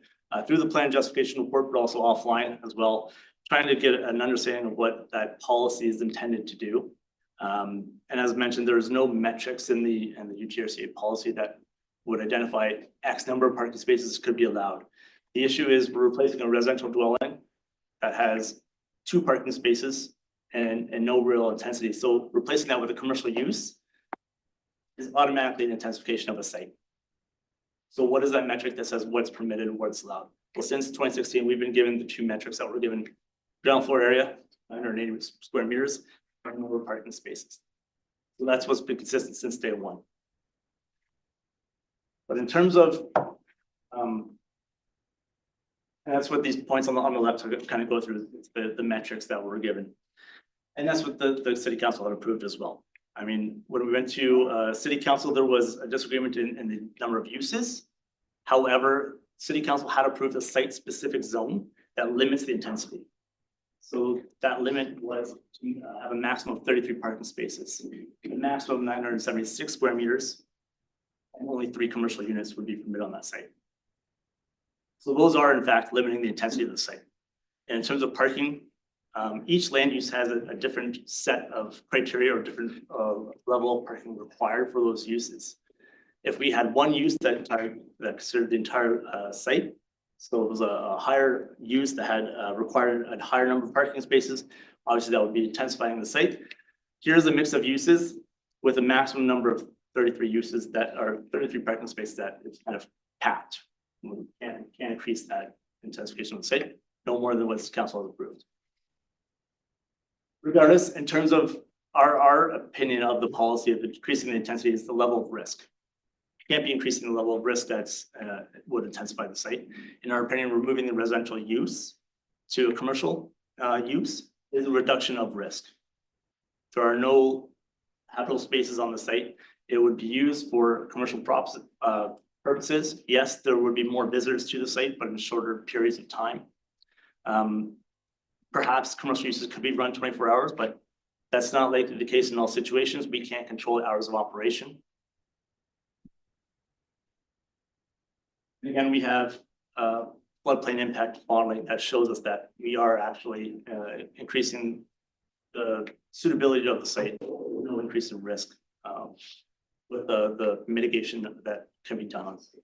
Speaker 14: through the plan justification report, but also offline as well, trying to get an understanding of what that policy is intended to do. And as mentioned, there's no metrics in the UTRCA policy that would identify X number of parking spaces could be allowed. The issue is we're replacing a residential dwelling that has 2 parking spaces and no real intensity. So replacing that with a commercial use is automatically an intensification of a site. So what is that metric that says what's permitted and what's allowed? Well, since 2016, we've been given the 2 metrics that were given: ground floor area, 980 square meters, and number of parking spaces. So that's what's been consistent since day one. But in terms of, and that's what these points on the left kind of go through, the metrics that were given. And that's what the city council had approved as well. I mean, when we went to city council, there was a disagreement in the number of uses. However, city council had approved a site-specific zone that limits the intensity. So that limit was to have a maximum of 33 parking spaces, a maximum of 976 square meters, and only 3 commercial units would be permitted on that site. So those are in fact limiting the intensity of the site. And in terms of parking, each land use has a different set of criteria or different level of parking required for those uses. If we had one use that considered the entire site, so it was a higher use that had required a higher number of parking spaces, obviously that would be intensifying the site. Here's a mix of uses with a maximum number of 33 uses that are 33 parking spaces that is kind of capped. We can't increase that intensification of the site, no more than what council has approved. Regardless, in terms of our opinion of the policy of increasing the intensity is the level of risk. You can't be increasing the level of risk that's would intensify the site. In our opinion, removing the residential use to a commercial use is a reduction of risk. There are no habitable spaces on the site. It would be used for commercial purposes. Yes, there would be more visitors to the site, but in shorter periods of time. Perhaps commercial uses could be run 24 hours, but that's not likely the case in all situations. We can't control hours of operation. Again, we have floodplain impact modeling that shows us that we are actually increasing the suitability of the site, no increase in risk with the mitigation that can be done on site.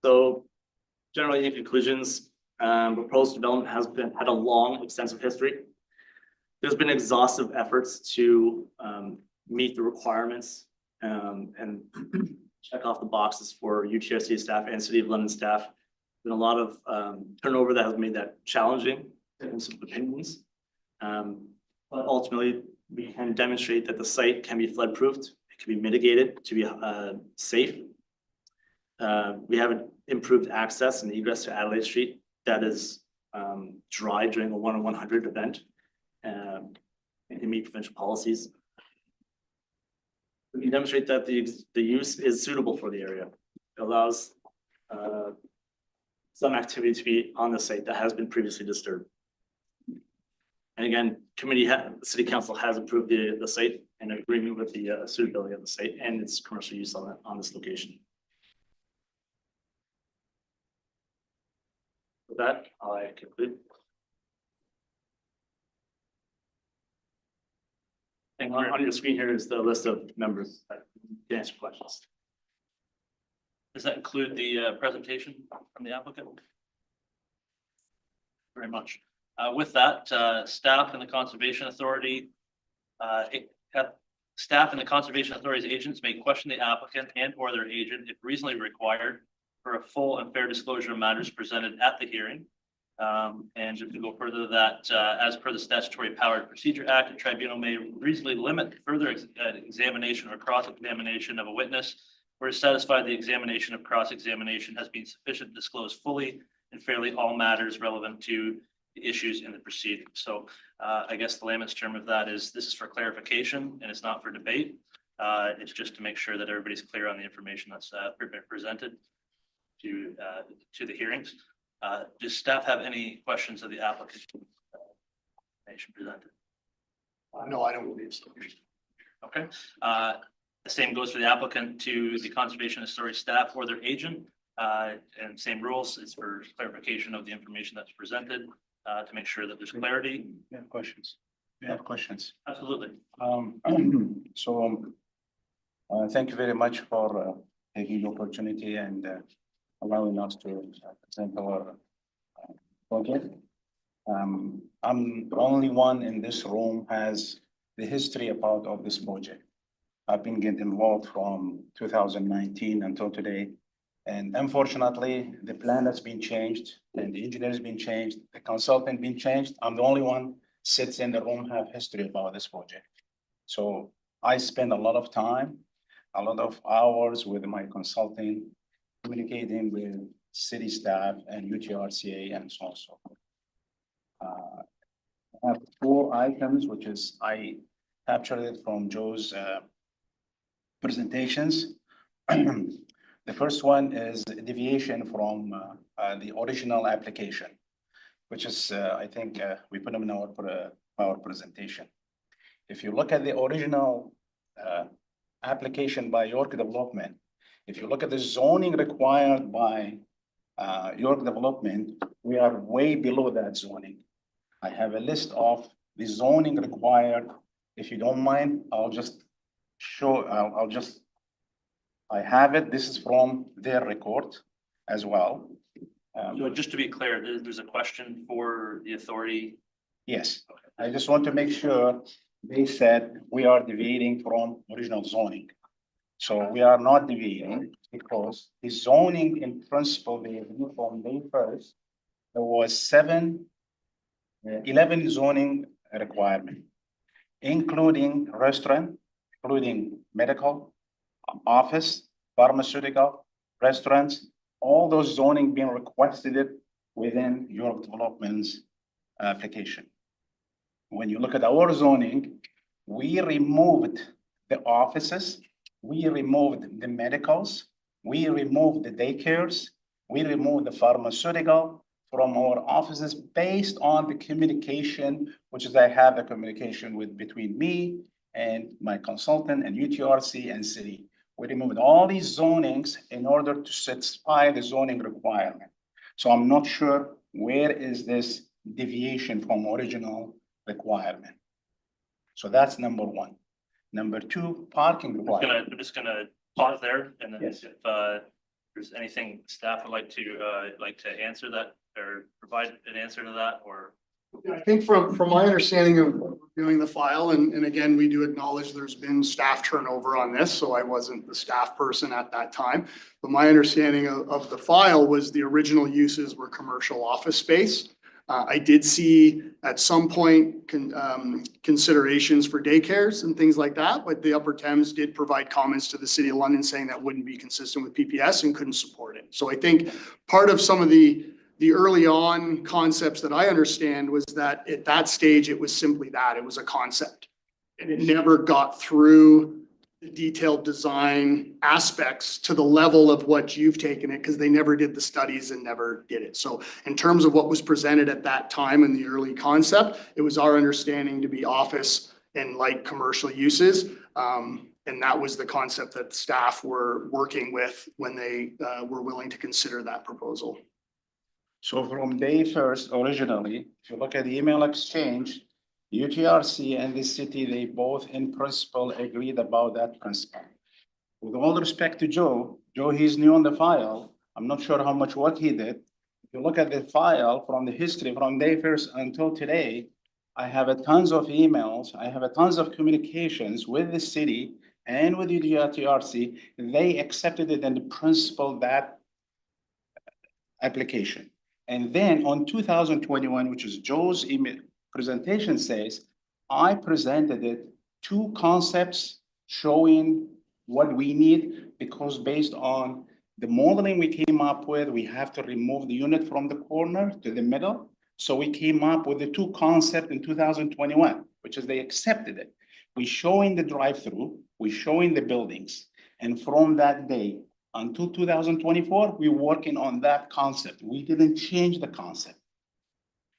Speaker 14: So generally in conclusions, proposed development has had a long, extensive history. There's been exhaustive efforts to meet the requirements and check off the boxes for UTRCA staff and City of London staff. Been a lot of turnover that has made that challenging in some opinions. But ultimately, we can demonstrate that the site can be flood proofed, it can be mitigated to be safe. We have improved access and egress to Adelaide Street that is dry during a 1-in-100 event and can meet provincial policies. We can demonstrate that the use is suitable for the area. It allows some activity to be on the site that has been previously disturbed. And again, City Council has approved the site in agreement with the suitability of the site and its commercial use on this location. With that, I conclude. And on your screen here is the list of members that can answer questions.
Speaker 1: Does that include the presentation from the applicant? Very much. With that, staff and the Conservation Authority, staff and the Conservation Authority's agents may question the applicant and or their agent if reasonably required for a full and fair disclosure of matters presented at the hearing. And if we go further, that as per the Statutory Powered Procedure Act, a tribunal may reasonably limit further examination or cross-examination of a witness or to satisfy the examination of cross-examination has been sufficient to disclose fully and fairly all matters relevant to the issues in the proceeding. So I guess the layman's term of that is this is for clarification and it's not for debate. It's just to make sure that everybody's clear on the information that's presented to the hearings. Does staff have any questions of the applicant information presented?
Speaker 16: No, I don't believe so.
Speaker 1: Okay. The same goes for the applicant to the Conservation Authority staff or their agent. And same rules. It's for clarification of the information that's presented to make sure that there's clarity.
Speaker 13: We have questions. We have questions.
Speaker 1: Absolutely.
Speaker 13: Thank you very much for taking the opportunity and allowing us to present our project. I'm the only one in this room has the history of this project. I've been getting involved from 2019 until today. And unfortunately, the plan has been changed and the engineer has been changed, the consultant been changed. I'm the only one sits in the room have history about this project. So I spend a lot of time, a lot of hours with my consulting, communicating with city staff and UTRCA and so on and so forth. I have 4 items, which is I captured it from Joe's presentations. The first one is deviation from the original application, which is, I think we put them in our presentation. If you look at the original application by York Development, if you look at the zoning required by York Development, we are way below that zoning. I have a list of the zoning required. If you don't mind, I'll just show, I have it. This is from their record as well.
Speaker 1: So just to be clear, there's a question for the authority.
Speaker 13: Yes, I just want to make sure they said we are deviating from original zoning. So we are not deviating because the zoning in principle, they reviewed from May 1st, there was 11 zoning requirement, including restaurant, including medical, office, pharmaceutical, restaurants, all those zoning being requested within York Development's application. When you look at our zoning, we removed the offices, we removed the medicals, we removed the daycares, we removed the pharmaceutical from our offices based on the communication, which is I have the communication with between me and my consultant and UTRC and city. We removed all these zonings in order to satisfy the zoning requirement. So I'm not sure where is this deviation from original requirement. So that's number one. Number two, parking requirement.
Speaker 1: I'm just gonna pause there and then
Speaker 13: Yes.
Speaker 1: if there's anything staff would like to answer that or provide an answer to that or.
Speaker 16: Yeah, I think from my understanding of reviewing the file, and again, we do acknowledge there's been staff turnover on this, so I wasn't the staff person at that time. But my understanding of the file was the original uses were commercial office space. I did see at some point considerations for daycares and things like that, but the Upper Thames did provide comments to the City of London saying that wouldn't be consistent with PPS and couldn't support it. So I think part of some of the early on concepts that I understand was that at that stage, it was simply that, it was a concept. And it never got through the detailed design aspects to the level of what you've taken it, because they never did the studies and never did it. So in terms of what was presented at that time in the early concept, it was our understanding to be office and light commercial uses. And that was the concept that staff were working with when they were willing to consider that proposal.
Speaker 13: So from day first, originally, if you look at the email exchange, UTRC and the city, they both in principle agreed about that principle. With all respect to Joe, he's new on the file. I'm not sure how much work he did. If you look at the file from the history from day first until today, I have a tons of emails. I have a tons of communications with the city and with the UTRC. They accepted it in the principle that application. And then on 2021, which is Joe's email presentation says, I presented it two concepts showing what we need, because based on the modeling we came up with, we have to remove the unit from the corner to the middle. So we came up with the two concepts in 2021, which is they accepted it. We showing the drive-through, we showing the buildings. And from that day until 2024, we're working on that concept. We didn't change the concept.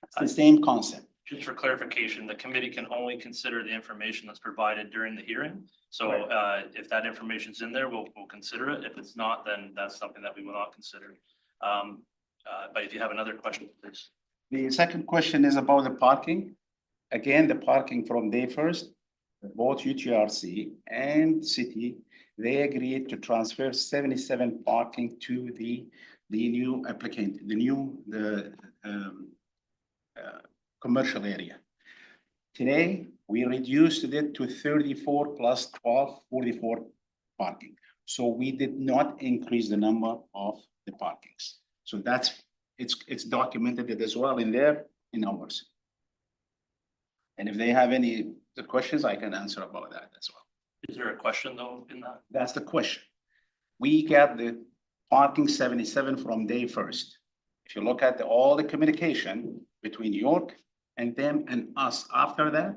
Speaker 13: It's the same concept.
Speaker 1: Just for clarification, the committee can only consider the information that's provided during the hearing. So if that information's in there, we'll consider it. If it's not, then that's something that we will not consider. But if you have another question, please.
Speaker 13: The second question is about the parking. Again, the parking from day first, both UTRC and city, they agreed to transfer 77 parking to the new applicant, the commercial area. Today, we reduced it to 34 plus 12, 44 parking. So we did not increase the number of the parkings. So it's documented it as well in there in ours. And if they have any questions, I can answer about that as well.
Speaker 1: Is there a question though in that?
Speaker 13: That's the question. We got the parking 77 from day first. If you look at all the communication between York and them and us after that,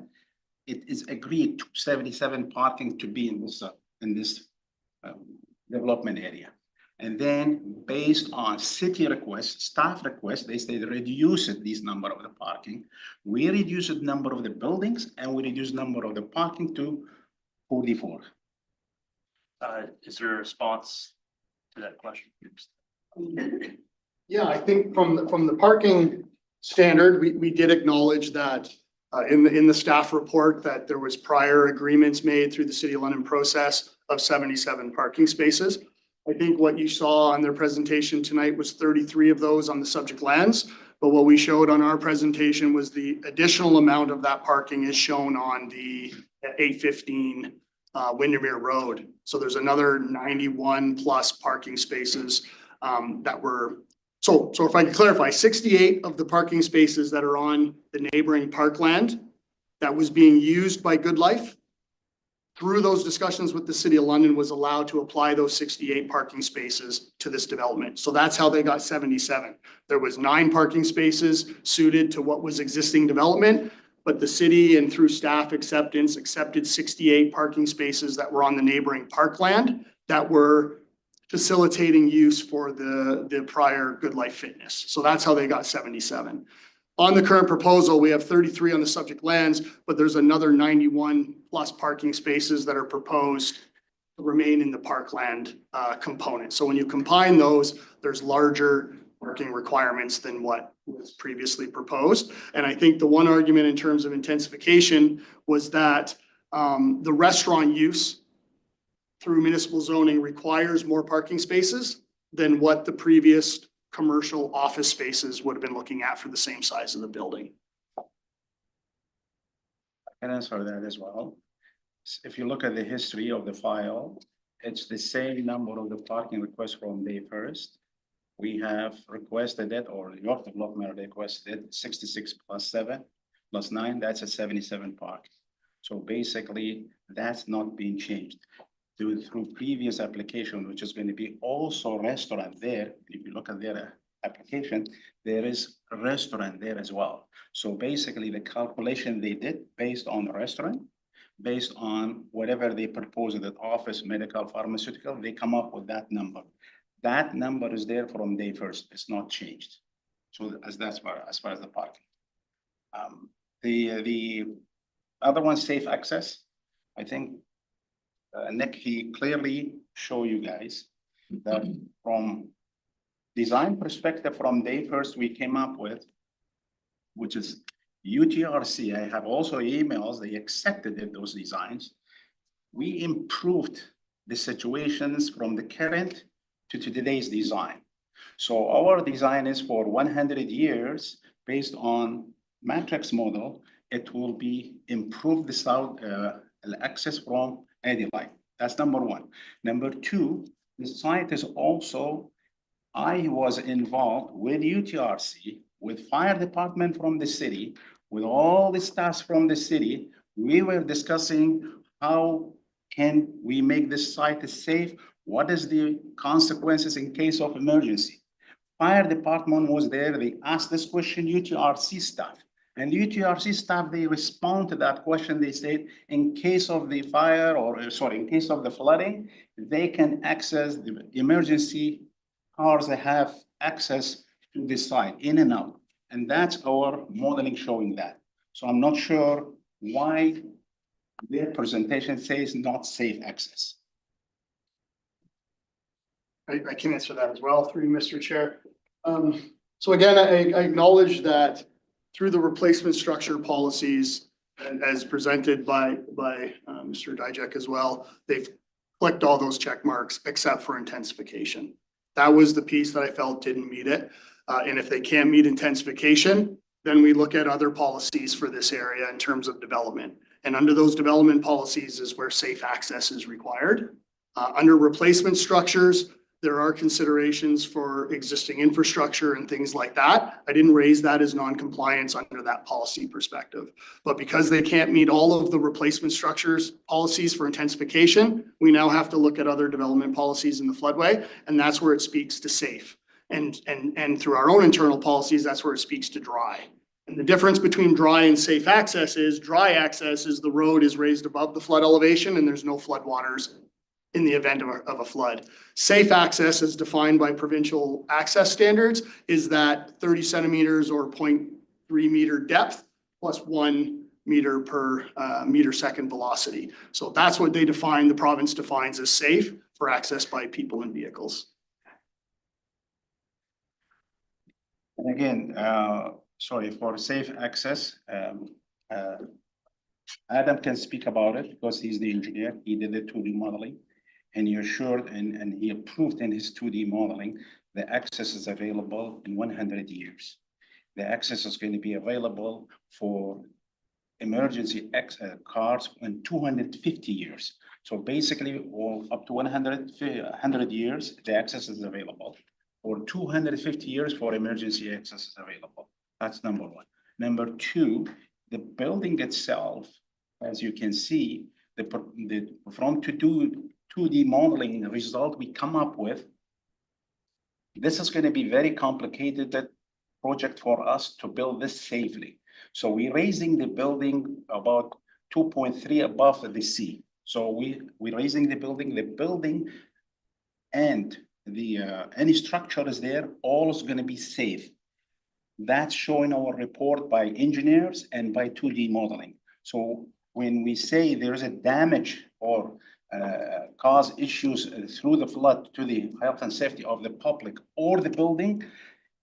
Speaker 13: it is agreed to 77 parking to be in this development area. And then based on city requests, staff requests, they say reduce these number of the parking. We reduce the number of the buildings and we reduce number of the parking to 44.
Speaker 1: Is there a response to that question?
Speaker 16: Yeah, I think from the parking standard, we did acknowledge that in the staff report that there was prior agreements made through the City of London process of 77 parking spaces. I think what you saw on their presentation tonight was 33 of those on the subject lands. But what we showed on our presentation was the additional amount of that parking is shown on the 815 Windermere Road. So there's another 91 plus parking spaces that were, so if I could clarify, 68 of the parking spaces that are on the neighboring parkland that was being used by Good Life, through those discussions with the City of London, was allowed to apply those 68 parking spaces to this development. So that's how they got 77. There was 9 parking spaces suited to what was existing development, but the city and through staff acceptance accepted 68 parking spaces that were on the neighboring parkland that were facilitating use for the prior Good Life Fitness. So that's how they got 77. On the current proposal, we have 33 on the subject lands, but there's another 91 plus parking spaces that are proposed to remain in the parkland component. So when you combine those, there's larger parking requirements than what was previously proposed. And I think the one argument in terms of intensification was that the restaurant use through municipal zoning requires more parking spaces than what the previous commercial office spaces would have been looking at for the same size of the building.
Speaker 13: I can answer that as well. If you look at the history of the file, it's the same number of the parking requests from May 1st. We have requested it, or your development requested 66 plus 7 plus 9, that's a 77 park. So basically, that's not being changed. Through previous application, which is going to be also restaurant there. If you look at their application, there is a restaurant there as well. So basically the calculation they did based on the restaurant, based on whatever they proposed at office, medical, pharmaceutical, they come up with that number. That number is there from day first. It's not changed. So as far as the parking. The other one, safe access. I think Nick, he clearly show you guys that from design perspective, from day first, we came up with, which is UTRCA. I have also emails, they accepted it, those designs. We improved the situations from the current to today's design. So our design is for 100 years based on matrix model. It will be improved the south access from any line. That's number one. Number two, the site is also, I was involved with UTRC, with fire department from the city, with all the staff from the city. We were discussing how can we make this site safe? What is the consequences in case of emergency? Fire department was there. They asked this question, UTRC staff. And the UTRC staff, they respond to that question. They said, in case of the fire in case of the flooding, they can access the emergency cars that have access to this site in and out. And that's our modeling showing that. So I'm not sure why their presentation says not safe access.
Speaker 16: I can answer that as well through Mr. Chair. So again, I acknowledge that through the replacement structure policies and as presented by Mr. Dijek as well, they've clicked all those check marks except for intensification. That was the piece that I felt didn't meet it. And if they can't meet intensification, then we look at other policies for this area in terms of development. And under those development policies is where safe access is required. Under replacement structures, there are considerations for existing infrastructure and things like that. I didn't raise that as non-compliance under that policy perspective. But because they can't meet all of the replacement structures policies for intensification, we now have to look at other development policies in the floodway, and that's where it speaks to safe. And through our own internal policies, that's where it speaks to dry. And the difference between dry and safe access is dry access is the road is raised above the flood elevation and there's no floodwaters in the event of a flood. Safe access as defined by provincial access standards is that 30 centimeters or 0.3 meter depth plus 1 meter per meter second velocity. So that's what they define, the province defines as safe for access by people and vehicles.
Speaker 13: And again, sorry, for safe access, Adam can speak about it because he's the engineer. He did the 2D modeling. And he assured and he approved in his 2D modeling, the access is available in 100 years. The access is going to be available for emergency cars in 250 years. So basically, all up to 100 years, the access is available. For 250 years, for emergency access is available. That's number one. Number two, the building itself, as you can see, from 2D modeling result we come up with, this is going to be very complicated project for us to build this safely. So we're raising the building about 2.3 above the sea. So we're raising the building and the, any structure is there, all is gonna be safe. That's showing our report by engineers and by 2D modeling. So when we say there is a damage or cause issues through the flood to the health and safety of the public or the building,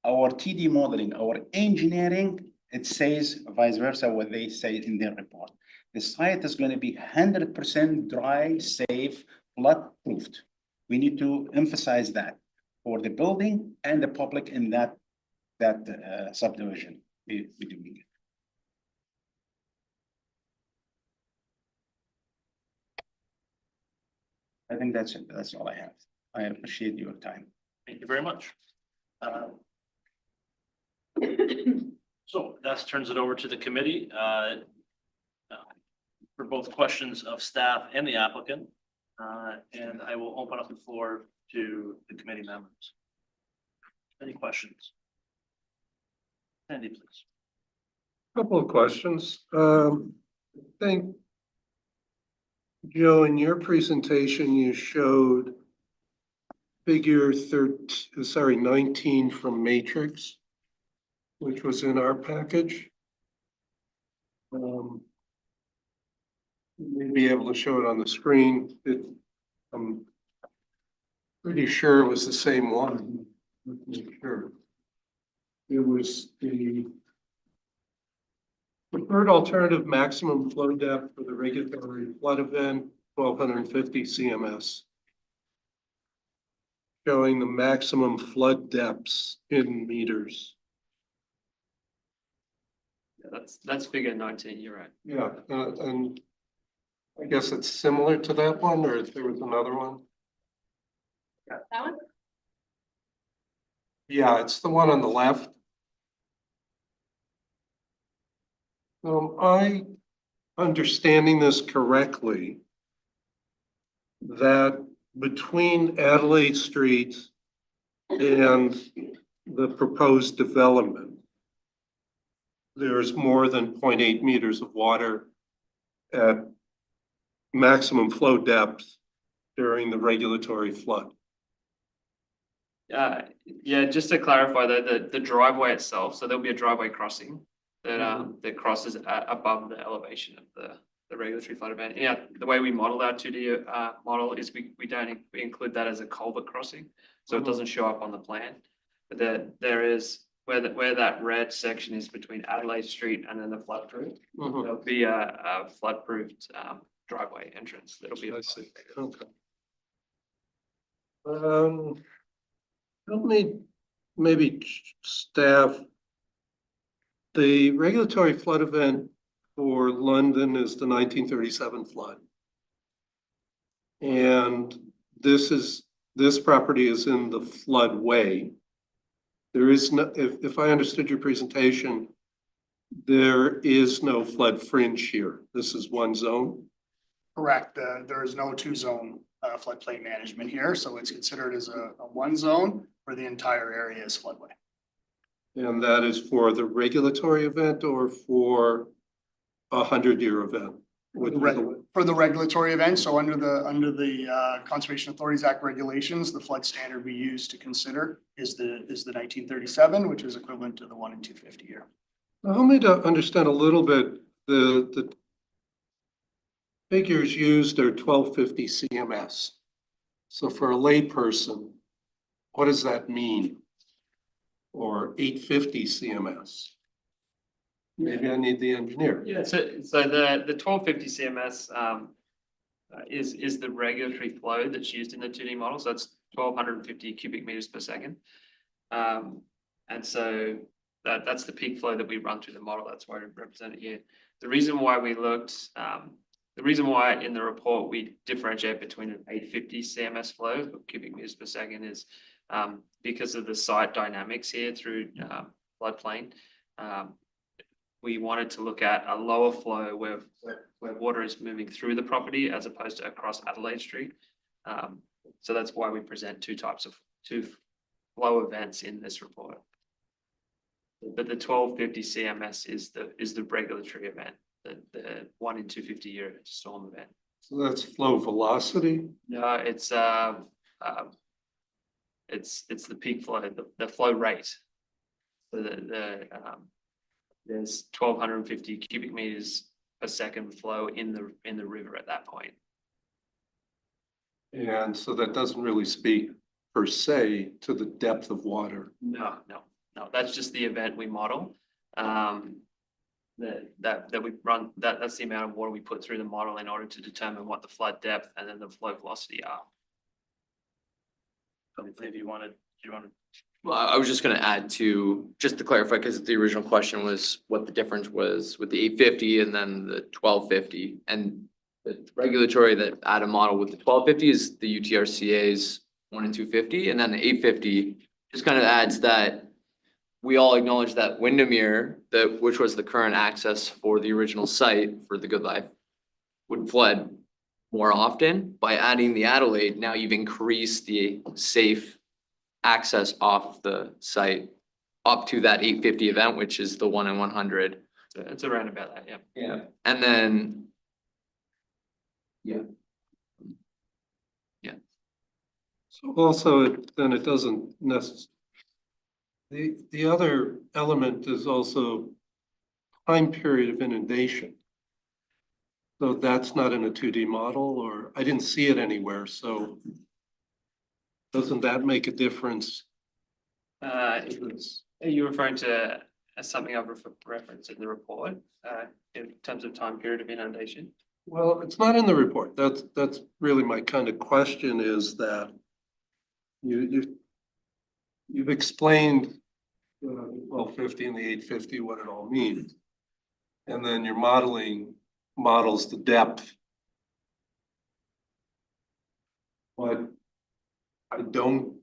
Speaker 13: our TD modeling, our engineering, it says vice versa what they say in their report. The site is going to be 100% dry, safe, flood proofed. We need to emphasize that for the building and the public in that subdivision. We doing it. I think that's it. That's all I have. I appreciate your time.
Speaker 1: Thank you very much. So that turns it over to the committee for both questions of staff and the applicant. And I will open up the floor to the committee members. Any questions? Andy, please.
Speaker 8: Couple of questions. I think, Joe, in your presentation, you showed figure 19 from Matrix, which was in our package. You may be able to show it on the screen. I'm pretty sure it was the same one. Let me make sure. It was the preferred alternative maximum flow depth for the regulatory flood event, 1250 CMS. Showing the maximum flood depths in meters.
Speaker 12: Yeah, that's figure 19, you're right.
Speaker 8: Yeah, and I guess it's similar to that one, or if there was another one.
Speaker 6: That one?
Speaker 8: Yeah, it's the one on the left. I, understanding this correctly, that between Adelaide Street and the proposed development, there's more than 0.8 meters of water at maximum flow depth during the regulatory flood.
Speaker 12: Yeah, just to clarify that the driveway itself, so there'll be a driveway crossing that that crosses above the elevation of the regulatory flood event. Yeah, the way we model our 2D model is we include that as a culvert crossing, so it doesn't show up on the plan. But there is where that red section is between Adelaide Street and then the flood proof. There'll be a flood proofed driveway entrance. That'll be.
Speaker 8: I see. Okay. Help me, maybe staff. The regulatory flood event for London is the 1937 flood. And this property is in the floodway. There is no, if I understood your presentation, there is no flood fringe here. This is one zone.
Speaker 16: Correct. There is no two-zone floodplain management here, so it's considered as a one zone where the entire area is floodway.
Speaker 8: And that is for the regulatory event or for a 100-year event?
Speaker 16: For the regulatory event, so under the Conservation Authorities Act regulations, the flood standard we use to consider is the 1937, which is equivalent to the 1 in 250 year.
Speaker 8: Now, help me to understand a little bit the figures used are 1250 CMS. So for a layperson, what does that mean? Or 850 CMS? Maybe I need the engineer.
Speaker 12: Yeah, so the 1250 CMS is the regulatory flow that's used in the 2D model. So that's 1250 cubic meters per second. And so that's the peak flow that we run through the model. That's why we represent it here. The reason why we looked, the reason why in the report we differentiate between an 850 CMS flow, cubic meters per second, is because of the site dynamics here through floodplain. We wanted to look at a lower flow where water is moving through the property as opposed to across Adelaide Street. So that's why we present two flow events in this report. But the 1250 CMS is the regulatory event, the 1 in 250 year storm event.
Speaker 8: So that's flow velocity?
Speaker 12: No, it's It's the peak flow, the flow rate. So there's 1,250 cubic meters per second flow in the river at that point.
Speaker 8: And so that doesn't really speak per se to the depth of water.
Speaker 12: No, that's just the event we model. That we run, that's the amount of water we put through the model in order to determine what the flood depth and then the flow velocity are.
Speaker 1: If you wanted,
Speaker 15: Well, I was just gonna add to, just to clarify, because the original question was what the difference was with the 850 and then the 1250. And the regulatory that add a model with the 1250 is the UTRCA's 1 and 250, and then the 850 just kind of adds that we all acknowledge that Windermere, which was the current access for the original site for the Good Life, would flood more often. By adding the Adelaide, now you've increased the safe access off the site up to that 850 event, which is the 1 in 100.
Speaker 12: It's around about that, yeah.
Speaker 15: Yeah. And then, yeah.
Speaker 8: So also, then it doesn't necessarily. The other element is also time period of inundation. So that's not in a 2D model, or I didn't see it anywhere, so doesn't that make a difference?
Speaker 12: Are you referring to something I've referenced in the report, in terms of time period of inundation?
Speaker 8: Well, it's not in the report. That's really my kind of question, is that you've explained 1250 and the 850, what it all means. And then your models the depth. What I don't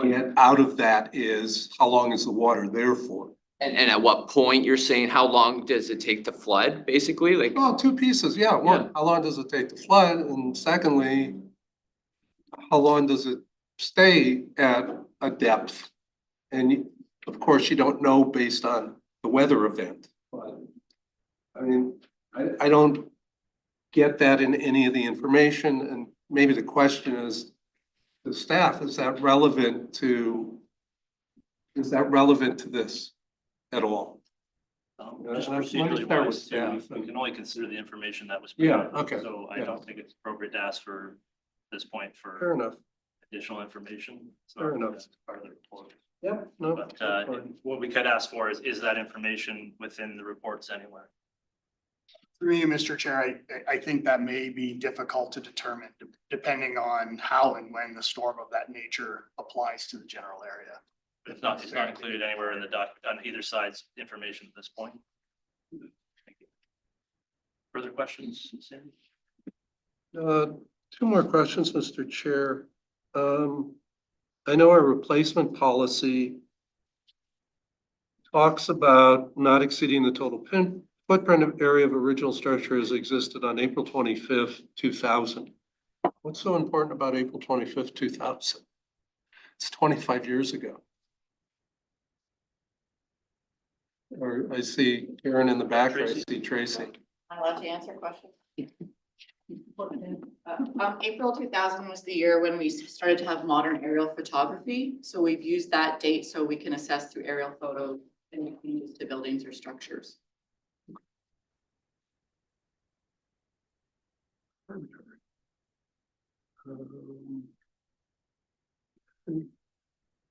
Speaker 8: get out of that is how long is the water there for?
Speaker 15: And at what point you're saying, how long does it take to flood, basically? Like,
Speaker 8: Well, two pieces, yeah. One, how long does it take to flood? And secondly, how long does it stay at a depth? And of course, you don't know based on the weather event. But I mean, I don't get that in any of the information. And maybe the question is, the staff, is that relevant to this at all?
Speaker 1: just
Speaker 8: Let me
Speaker 1: procedurally
Speaker 8: start with
Speaker 1: wise, too,
Speaker 8: staff.
Speaker 1: we can only consider the information that was.
Speaker 8: Yeah,
Speaker 1: presented.
Speaker 8: okay,
Speaker 1: So I
Speaker 8: yeah.
Speaker 1: don't think it's appropriate to ask for this point
Speaker 8: Fair
Speaker 1: for
Speaker 8: enough.
Speaker 1: additional information. It's
Speaker 8: Fair
Speaker 1: not
Speaker 8: enough.
Speaker 1: part of the report.
Speaker 8: Yep, no.
Speaker 1: But
Speaker 8: that's fine.
Speaker 1: what we could ask for is that information within the reports anywhere?
Speaker 16: Through you, Mr. Chair, I think that may be difficult to determine depending on how and when the storm of that nature applies to the general area.
Speaker 1: It's not included anywhere in the on either side's information at this point. Thank you. Further questions, Sandy?
Speaker 8: Two more questions, Mr. Chair. I know our replacement policy talks about not exceeding the total footprint of area of original structure as existed on April 25th, 2000. What's so important about April 25th, 2000? It's 25 years ago. Or I see Karen in the back, or I see Tracy.
Speaker 17: I'm allowed to answer questions. April 2000 was the year when we started to have modern aerial photography. So we've used that date so we can assess through aerial photos any changes to buildings or structures.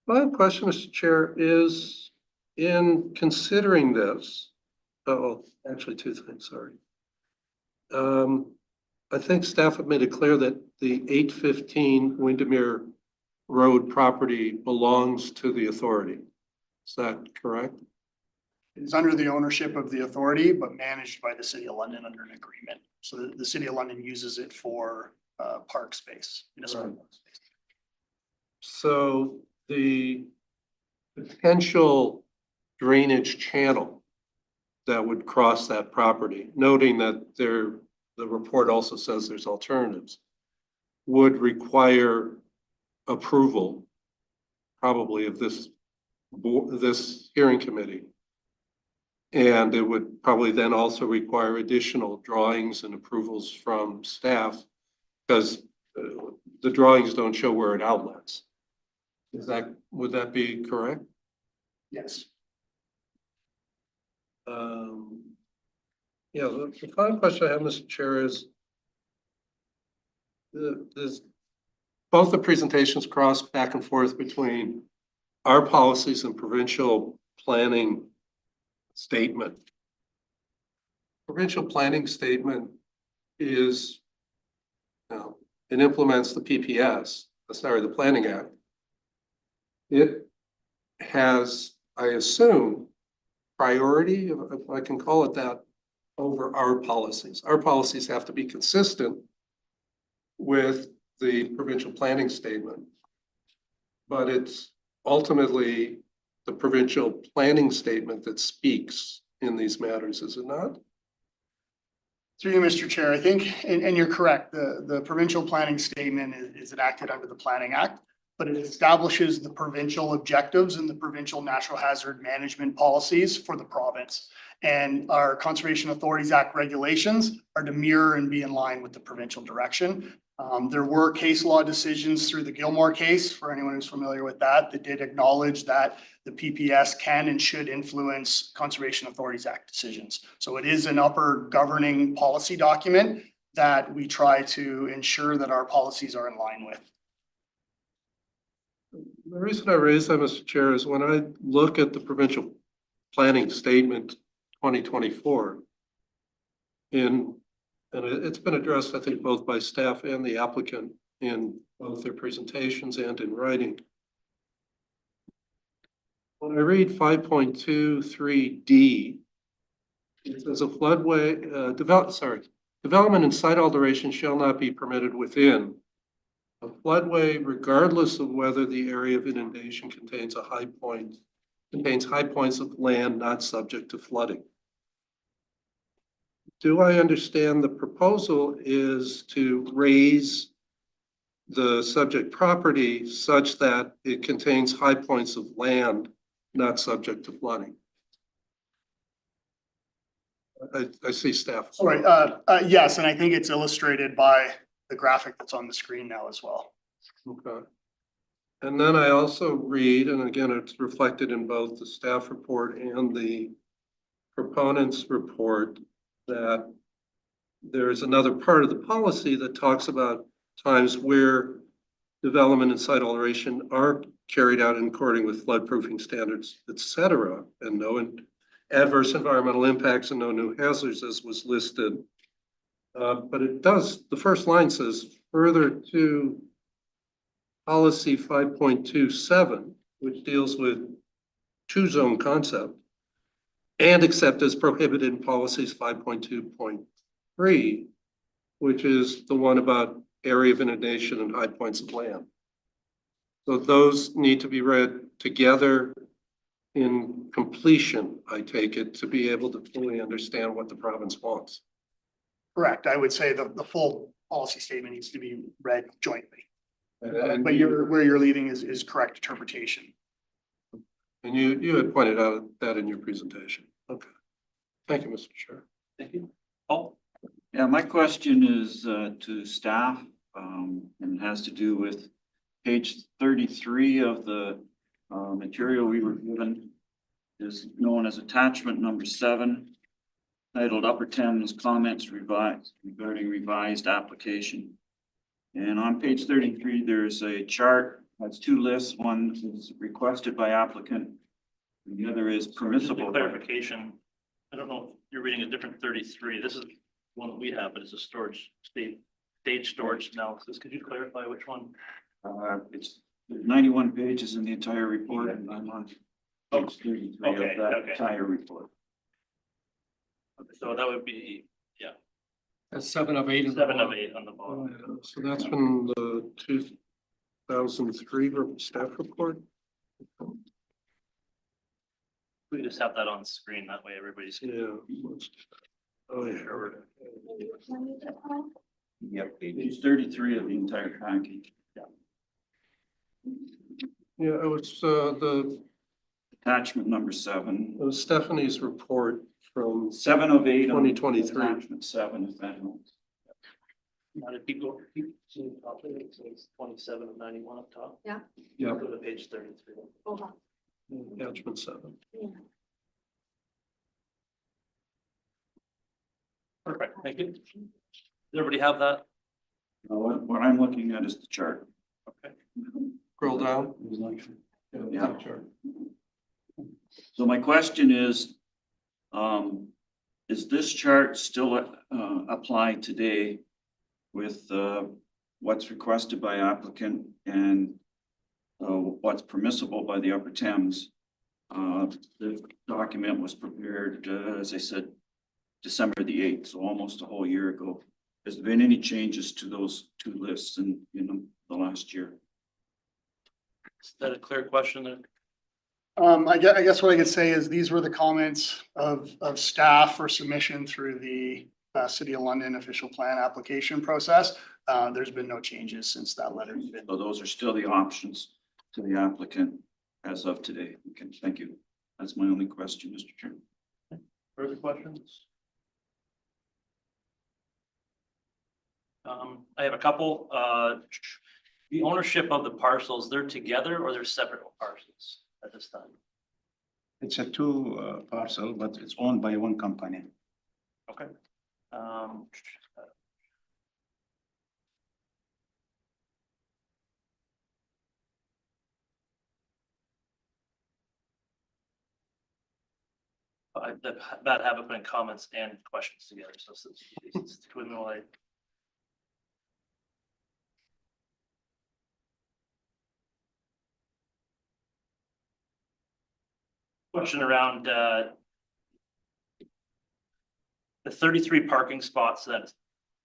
Speaker 8: My question, Mr. Chair, is in considering this, actually two things, sorry. I think staff have made it clear that the 815 Windermere Road property belongs to the authority. Is that correct?
Speaker 16: It's under the ownership of the authority, but managed by the City of London under an agreement. So the City of London uses it for park space, municipal park space.
Speaker 8: So the potential drainage channel that would cross that property, noting that the report also says there's alternatives, would require approval, probably of this hearing committee. And it would probably then also require additional drawings and approvals from staff, because the drawings don't show where it outlets. Would that be correct?
Speaker 16: Yes.
Speaker 8: Yeah, the final question I have, Mr. Chair, is both the presentations cross back and forth between our policies and provincial planning statement. Provincial planning statement is, it implements the PPS, the Planning Act. It has, I assume, priority, if I can call it that, over our policies. Our policies have to be consistent with the provincial planning statement. But it's ultimately the provincial planning statement that speaks in these matters, is it not?
Speaker 16: Through you, Mr. Chair, I think, and you're correct, the provincial planning statement is enacted under the Planning Act, but it establishes the provincial objectives and the provincial natural hazard management policies for the province. And our Conservation Authorities Act regulations are to mirror and be in line with the provincial direction. There were case law decisions through the Gilmore case, for anyone who's familiar with that did acknowledge that the PPS can and should influence Conservation Authorities Act decisions. So it is an upper governing policy document that we try to ensure that our policies are in line with.
Speaker 8: The reason I raise that, Mr. Chair, is when I look at the provincial planning statement 2024, and it's been addressed, I think, both by staff and the applicant in both their presentations and in writing. When I read 5.23D, it says a floodway, development and site alteration shall not be permitted within a floodway, regardless of whether the area of inundation contains high points of land not subject to flooding. Do I understand the proposal is to raise the subject property such that it contains high points of land not subject to flooding? I see staff.
Speaker 16: Sorry, yes, and I think it's illustrated by the graphic that's on the screen now as well.
Speaker 8: Okay. And then I also read, and again, it's reflected in both the staff report and the proponent's report, that there's another part of the policy that talks about times where development and site alteration are carried out in according with flood proofing standards, et cetera, and no adverse environmental impacts and no new hazards as was listed. But it does, the first line says, further to policy 5.27, which deals with two-zone concept, and except as prohibited in policies 5.2.3, which is the one about area of inundation and high points of land. So those need to be read together in completion, I take it, to be able to fully understand what the province wants.
Speaker 16: Correct. I would say the full policy statement needs to be read jointly.
Speaker 8: And
Speaker 16: But where you're leading is correct interpretation.
Speaker 8: And you had pointed out that in your presentation. Okay. Thank you, Mr. Chair.
Speaker 1: Thank you. Paul?
Speaker 10: Yeah, my question is to staff, and has to do with page 33 of the material we were given, is known as attachment number 7, titled Upper Thames Comments regarding revised application. And on page 33, there's a chart that's 2 lists. One is requested by applicant, and the other is permissible.
Speaker 1: Clarification. I don't know if you're reading a different 33. This is one that we have, but it's a stage storage analysis. Could you clarify which one?
Speaker 10: It's 91 pages in the entire report, and I'm on page 33 of that entire report.
Speaker 1: So that would be, yeah.
Speaker 9: That's 7 of 8.
Speaker 1: 7 of 8 on the bottom.
Speaker 8: So that's from the 2003 staff report.
Speaker 1: We just have that on screen. That way everybody's.
Speaker 8: Yeah. Oh, yeah.
Speaker 10: Yep, page 33 of the entire package.
Speaker 8: Yeah, it was the
Speaker 10: Attachment number 7.
Speaker 8: it was Stephanie's report from
Speaker 10: 7 of 8.
Speaker 8: 2023.
Speaker 10: Attachment 7 is that one.
Speaker 1: Now, if keep seeing top there, it says 27 of 91 up top.
Speaker 5: Yeah.
Speaker 8: Yeah.
Speaker 1: Go to page 33.
Speaker 8: Attachment 7.
Speaker 1: Perfect, thank you. Does everybody have that?
Speaker 10: What I'm looking at is the chart.
Speaker 1: Okay.
Speaker 8: Scroll down.
Speaker 10: Yeah. So my question is this chart still applied today with what's requested by applicant and what's permissible by the Upper Thames? The document was prepared, as I said, December the 8th, so almost a whole year ago. Has there been any changes to those two lists in the last year?
Speaker 1: Is that a clear question?
Speaker 16: I guess what I could say is these were the comments of staff for submission through the City of London official plan application process. There's been no changes since that letter.
Speaker 10: So those are still the options to the applicant as of today. Okay, thank you. That's my only question, Mr. Chairman.
Speaker 1: Further questions? I have a couple. The ownership of the parcels, they're together or they're separate parcels at this time?
Speaker 13: It's a two parcel, but it's owned by one company.
Speaker 1: Okay. I've bad habit putting comments and questions together, so it's like. Question around the 33 parking spots that's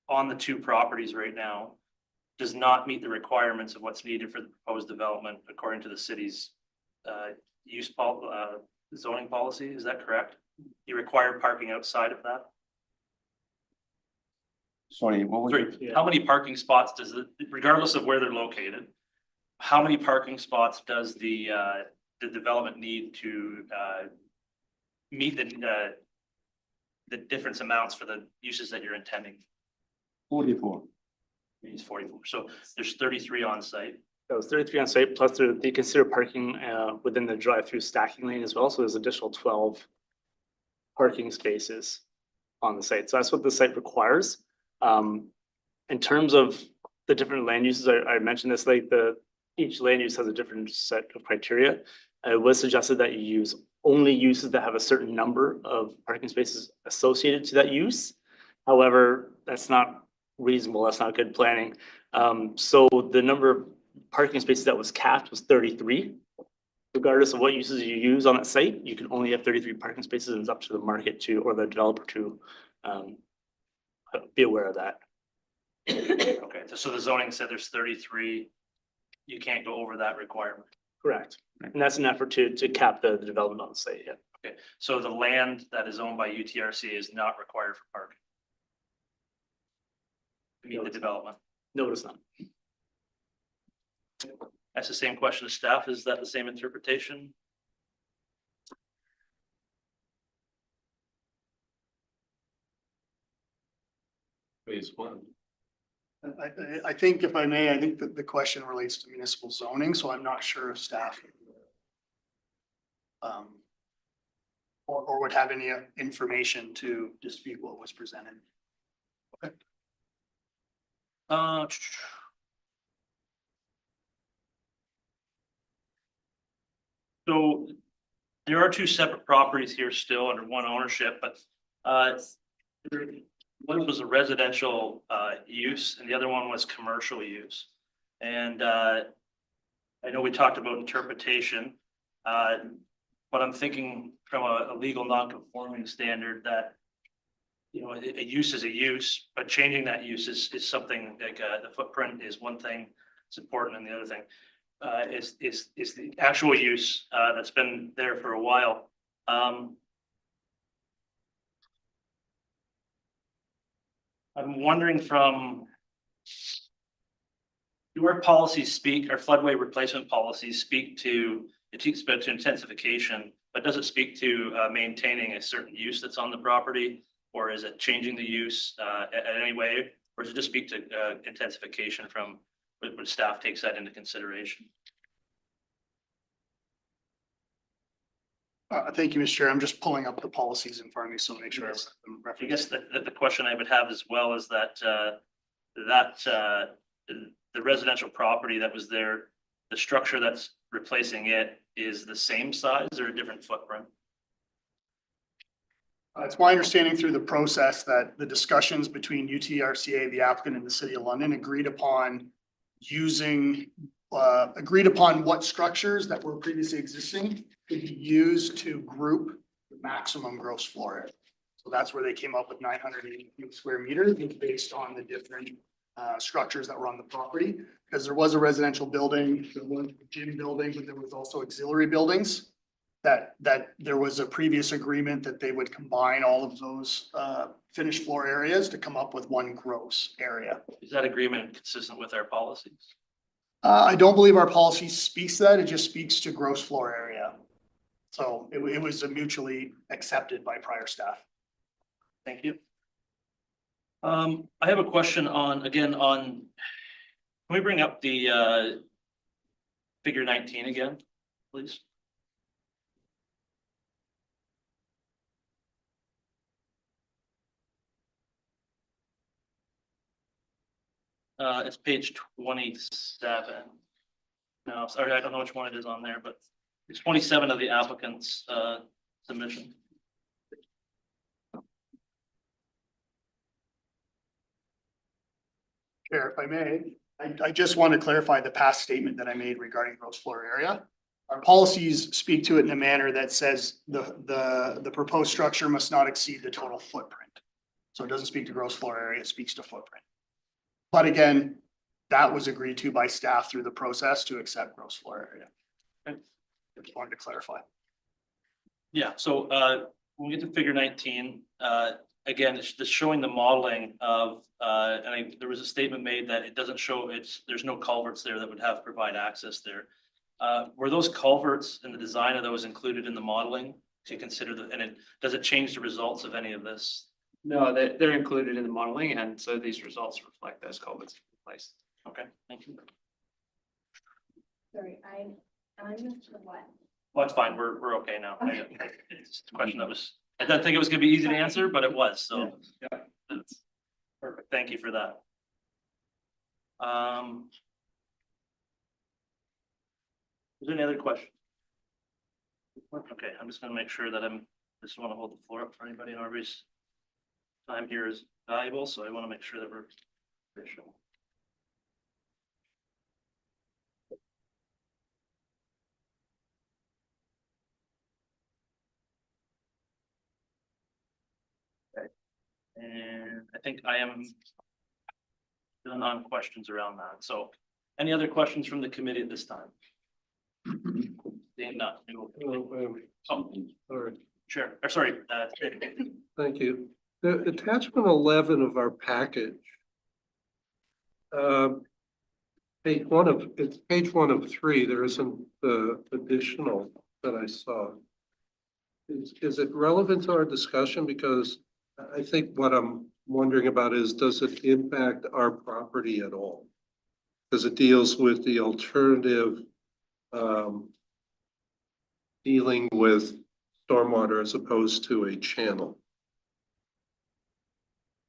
Speaker 1: on the two properties right now does not meet the requirements of what's needed for the proposed development according to the city's zoning policy. Is that correct? You require parking outside of that?
Speaker 13: Sorry, what was it?
Speaker 1: Sorry, how many parking spots does it, regardless of where they're located, how many parking spots does the development need to meet the difference amounts for the uses that you're intending?
Speaker 13: 44.
Speaker 1: It's 44. So there's 33 on site.
Speaker 14: That was 33 on site, plus they consider parking within the drive-through stacking lane as well. So there's additional 12 parking spaces on the site. So that's what the site requires. In terms of the different land uses, I mentioned this, like each land use has a different set of criteria. It was suggested that you use only uses that have a certain number of parking spaces associated to that use. However, that's not reasonable. That's not good planning. So the number of parking spaces that was capped was 33. Regardless of what uses you use on that site, you can only have 33 parking spaces, and it's up to the market or the developer to be aware of that.
Speaker 1: Okay, so the zoning said there's 33. You can't go over that requirement.
Speaker 14: Correct. And that's an effort to cap the development on the site, yeah.
Speaker 1: Okay, so the land that is owned by UTRCA is not required for parking to meet the development.
Speaker 14: No, it's not.
Speaker 1: That's the same question to staff. Is that the same interpretation?
Speaker 8: Phase 1.
Speaker 16: I think if I may, I think that the question relates to municipal zoning, so I'm not sure if staff or would have any information to dispute what was presented.
Speaker 1: Okay. So there are two separate properties here still under one ownership, but one was a residential use and the other one was commercial use. And I know we talked about interpretation, but I'm thinking from a legal non-conforming standard that, you know, a use is a use, but changing that use is something like the footprint is one thing, it's important, and the other thing is the actual use that's been there for a while. I'm wondering do our policies speak, our floodway replacement policies speak to, it speaks about to intensification, but does it speak to maintaining a certain use that's on the property? Or is it changing the use in any way? Or does it just speak to intensification from, when staff takes that into consideration?
Speaker 16: Thank you, Mr. Chair. I'm just pulling up the policies in front of me, so make sure.
Speaker 1: Yes. I guess the question I would have as well is that, the residential property that was there, the structure that's replacing it is the same size or a different footprint?
Speaker 16: It's my understanding through the process that the discussions between UTRCA, the applicant, and the City of London agreed upon what structures that were previously existing could be used to group the maximum gross floor area. So that's where they came up with 980 square meters based on the different structures that were on the property. Because there was a residential building, there was a gym building, but there was also auxiliary buildings. That there was a previous agreement that they would combine all of those finished floor areas to come up with one gross area.
Speaker 1: Is that agreement consistent with our policies?
Speaker 16: I don't believe our policy speaks to that. It just speaks to gross floor area. So it was mutually accepted by prior staff.
Speaker 1: Thank you. I have a question on, again, can we bring up the figure 19 again, please? It's page 27. No, sorry, I don't know which one it is on there, but it's 27 of the applicant's submission.
Speaker 16: Chair, if I may, I just want to clarify the past statement that I made regarding gross floor area. Our policies speak to it in a manner that says the proposed structure must not exceed the total footprint. So it doesn't speak to gross floor area, it speaks to footprint. But again, that was agreed to by staff through the process to accept gross floor area. I just wanted to clarify.
Speaker 1: Yeah, so when we get to figure 19, again, it's just showing the modeling of, there was a statement made that it doesn't show, there's no culverts there that would provide access there. Were those culverts and the design of those included in the modeling to consider does it change the results of any of this?
Speaker 12: No, they're included in the modeling, and so these results reflect those culverts in place.
Speaker 1: Okay, thank you.
Speaker 11: Sorry, I missed the what?
Speaker 1: Well, it's fine, we're okay now. It's a question I didn't think it was gonna be easy to answer, but it was, so. Yeah, that's perfect, thank you for that. Is there any other questions? Okay, I'm just gonna make sure that just want to hold the floor up for anybody, and everybody's time here is valuable, so I want to make sure that we're official. Okay, and I think I am done on questions around that. So any other questions from the committee at this time? Seeing none. Sure, or sorry.
Speaker 8: Thank you. The attachment 11 of our package. Page one of 3, there isn't the additional that I saw. Is it relevant to our discussion? Because I think what I'm wondering about is, does it impact our property at all? Because it deals with the alternative dealing with stormwater as opposed to a channel.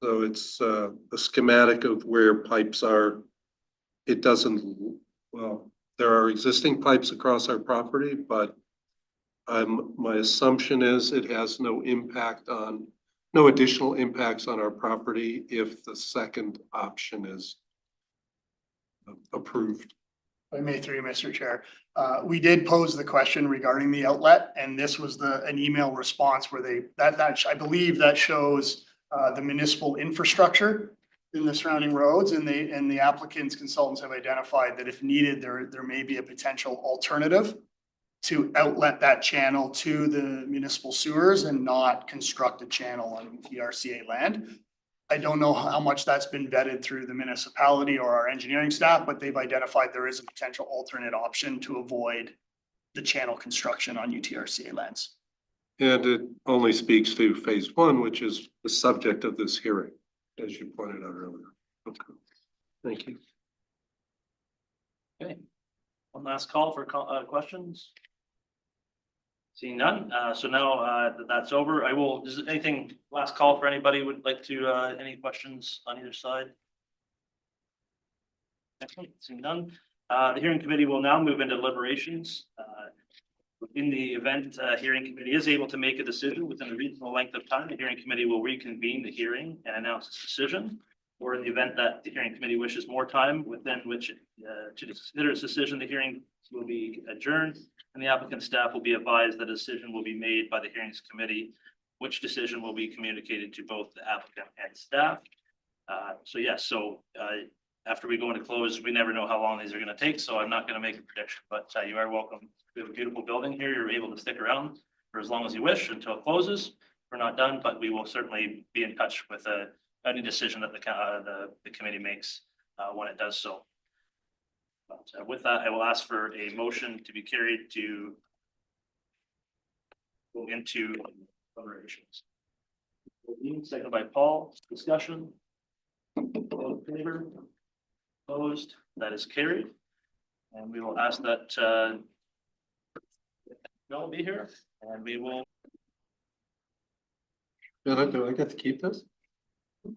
Speaker 8: So it's a schematic of where pipes are. It doesn't, well, there are existing pipes across our property, but my assumption is it has no additional impacts on our property if the second option is approved.
Speaker 16: If I may through you, Mr. Chair. We did pose the question regarding the outlet, and this was an email response where I believe that shows the municipal infrastructure in the surrounding roads, and the applicant's consultants have identified that if needed, there may be a potential alternative to outlet that channel to the municipal sewers and not construct a channel on UTRCA land. I don't know how much that's been vetted through the municipality or our engineering staff, but they've identified there is a potential alternate option to avoid the channel construction on UTRCA lands.
Speaker 8: And it only speaks to phase 1, which is the subject of this hearing, as you pointed out earlier. Okay. Thank you.
Speaker 1: Okay. One last call for questions. Seeing none, so now that that's over, I will, is there anything, last call for anybody would like to, any questions on either side? Excellent, seeing none. The hearing committee will now move into deliberations. In the event hearing committee is able to make a decision within a reasonable length of time, the hearing committee will reconvene the hearing and announce its decision. Or in the event that the hearing committee wishes more time within which to consider its decision, the hearing will be adjourned and the applicant staff will be advised that a decision will be made by the hearings committee, which decision will be communicated to both the applicant and staff. So yes, so after we go into close, we never know how long these are going to take, so I'm not going to make a prediction, but you are welcome. We have a beautiful building here. You're able to stick around for as long as you wish until it closes. We're not done, but we will certainly be in touch with any decision that the committee makes when it does so. But with that, I will ask for a motion to be carried to go into deliberations. Second by Paul, discussion. All in favor? Opposed? That is carried. And we will ask that Mel be here and we will.
Speaker 8: Do I get to keep this?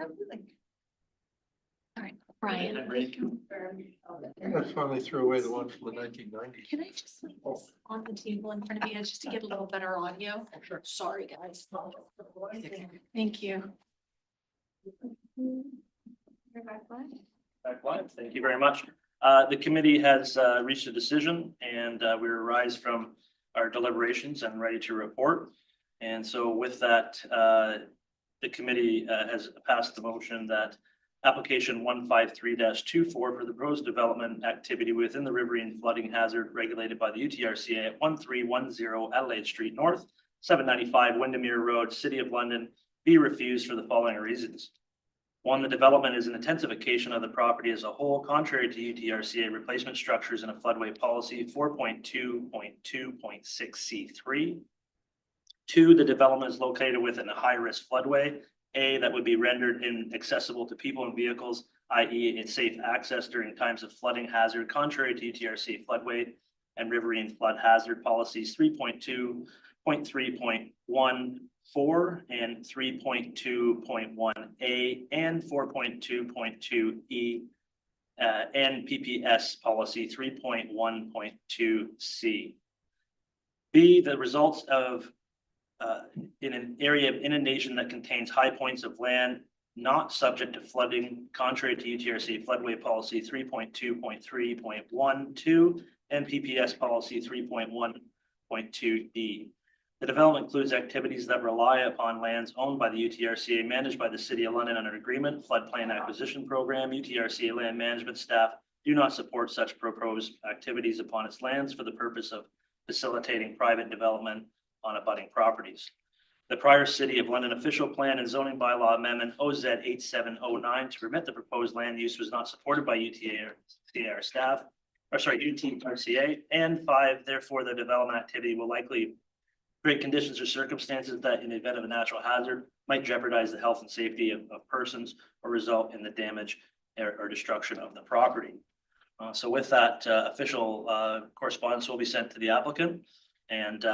Speaker 5: Absolutely. All right, Brian.
Speaker 8: I finally threw away the one from the 1990s.
Speaker 5: Can I just leave this on the table in front of you just to get a little better audio? Sure. Sorry, guys. Thank you.
Speaker 6: You're back live.
Speaker 1: Back live. Thank you very much. The committee has reached a decision and we rise from our deliberations and ready to report. And so with that, the committee has passed the motion that application 153-24 for the proposed development activity within the riverine flooding hazard regulated by the UTRCA at 1310 Adelaide Street North, 795 Windermere Road, City of London, be refused for the following reasons. One, the development is an intensification of the property as a whole, contrary to UTRCA replacement structures in a floodway policy 4.2.2.6C3. Two, the development is located within a high-risk floodway, A, that would be rendered inaccessible to people and vehicles, i.e. its safe access during times of flooding hazard, contrary to UTRCA floodway and riverine flood hazard policies 3.2.3.14 and 3.2.1A and 4.2.2E and PPS policy 3.1.2C. B, the results of in an area of inundation that contains high points of land not subject to flooding, contrary to UTRCA floodway policy 3.2.3.12 and PPS policy 3.1.2D. The development includes activities that rely upon lands owned by the UTRCA, managed by the City of London under agreement, floodplain acquisition program. UTRCA land management staff do not support such proposed activities upon its lands for the purpose of facilitating private development on abutting properties. The prior City of London official plan and zoning bylaw amendment OZ 8709 to permit the proposed land use was not supported by UTRCA staff, UTRCA. And 5, therefore, the development activity will likely create conditions or circumstances that, in the event of a natural hazard, might jeopardize the health and safety of persons or result in the damage or destruction of the property. So with that, official correspondence will be sent to the applicant, and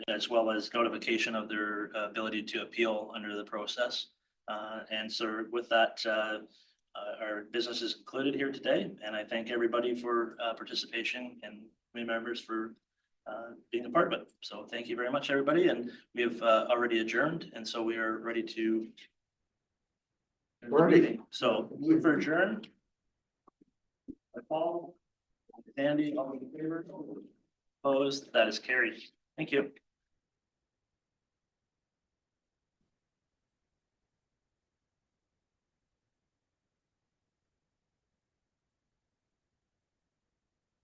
Speaker 1: as well as notification of their ability to appeal under the process. And so with that, our business is concluded here today, and I thank everybody for participation and community members for being a part of it. So thank you very much, everybody, and we have already adjourned, and so we are ready to. So move for adjourn. Paul, Andy, all in favor? Opposed? That is carried. Thank you.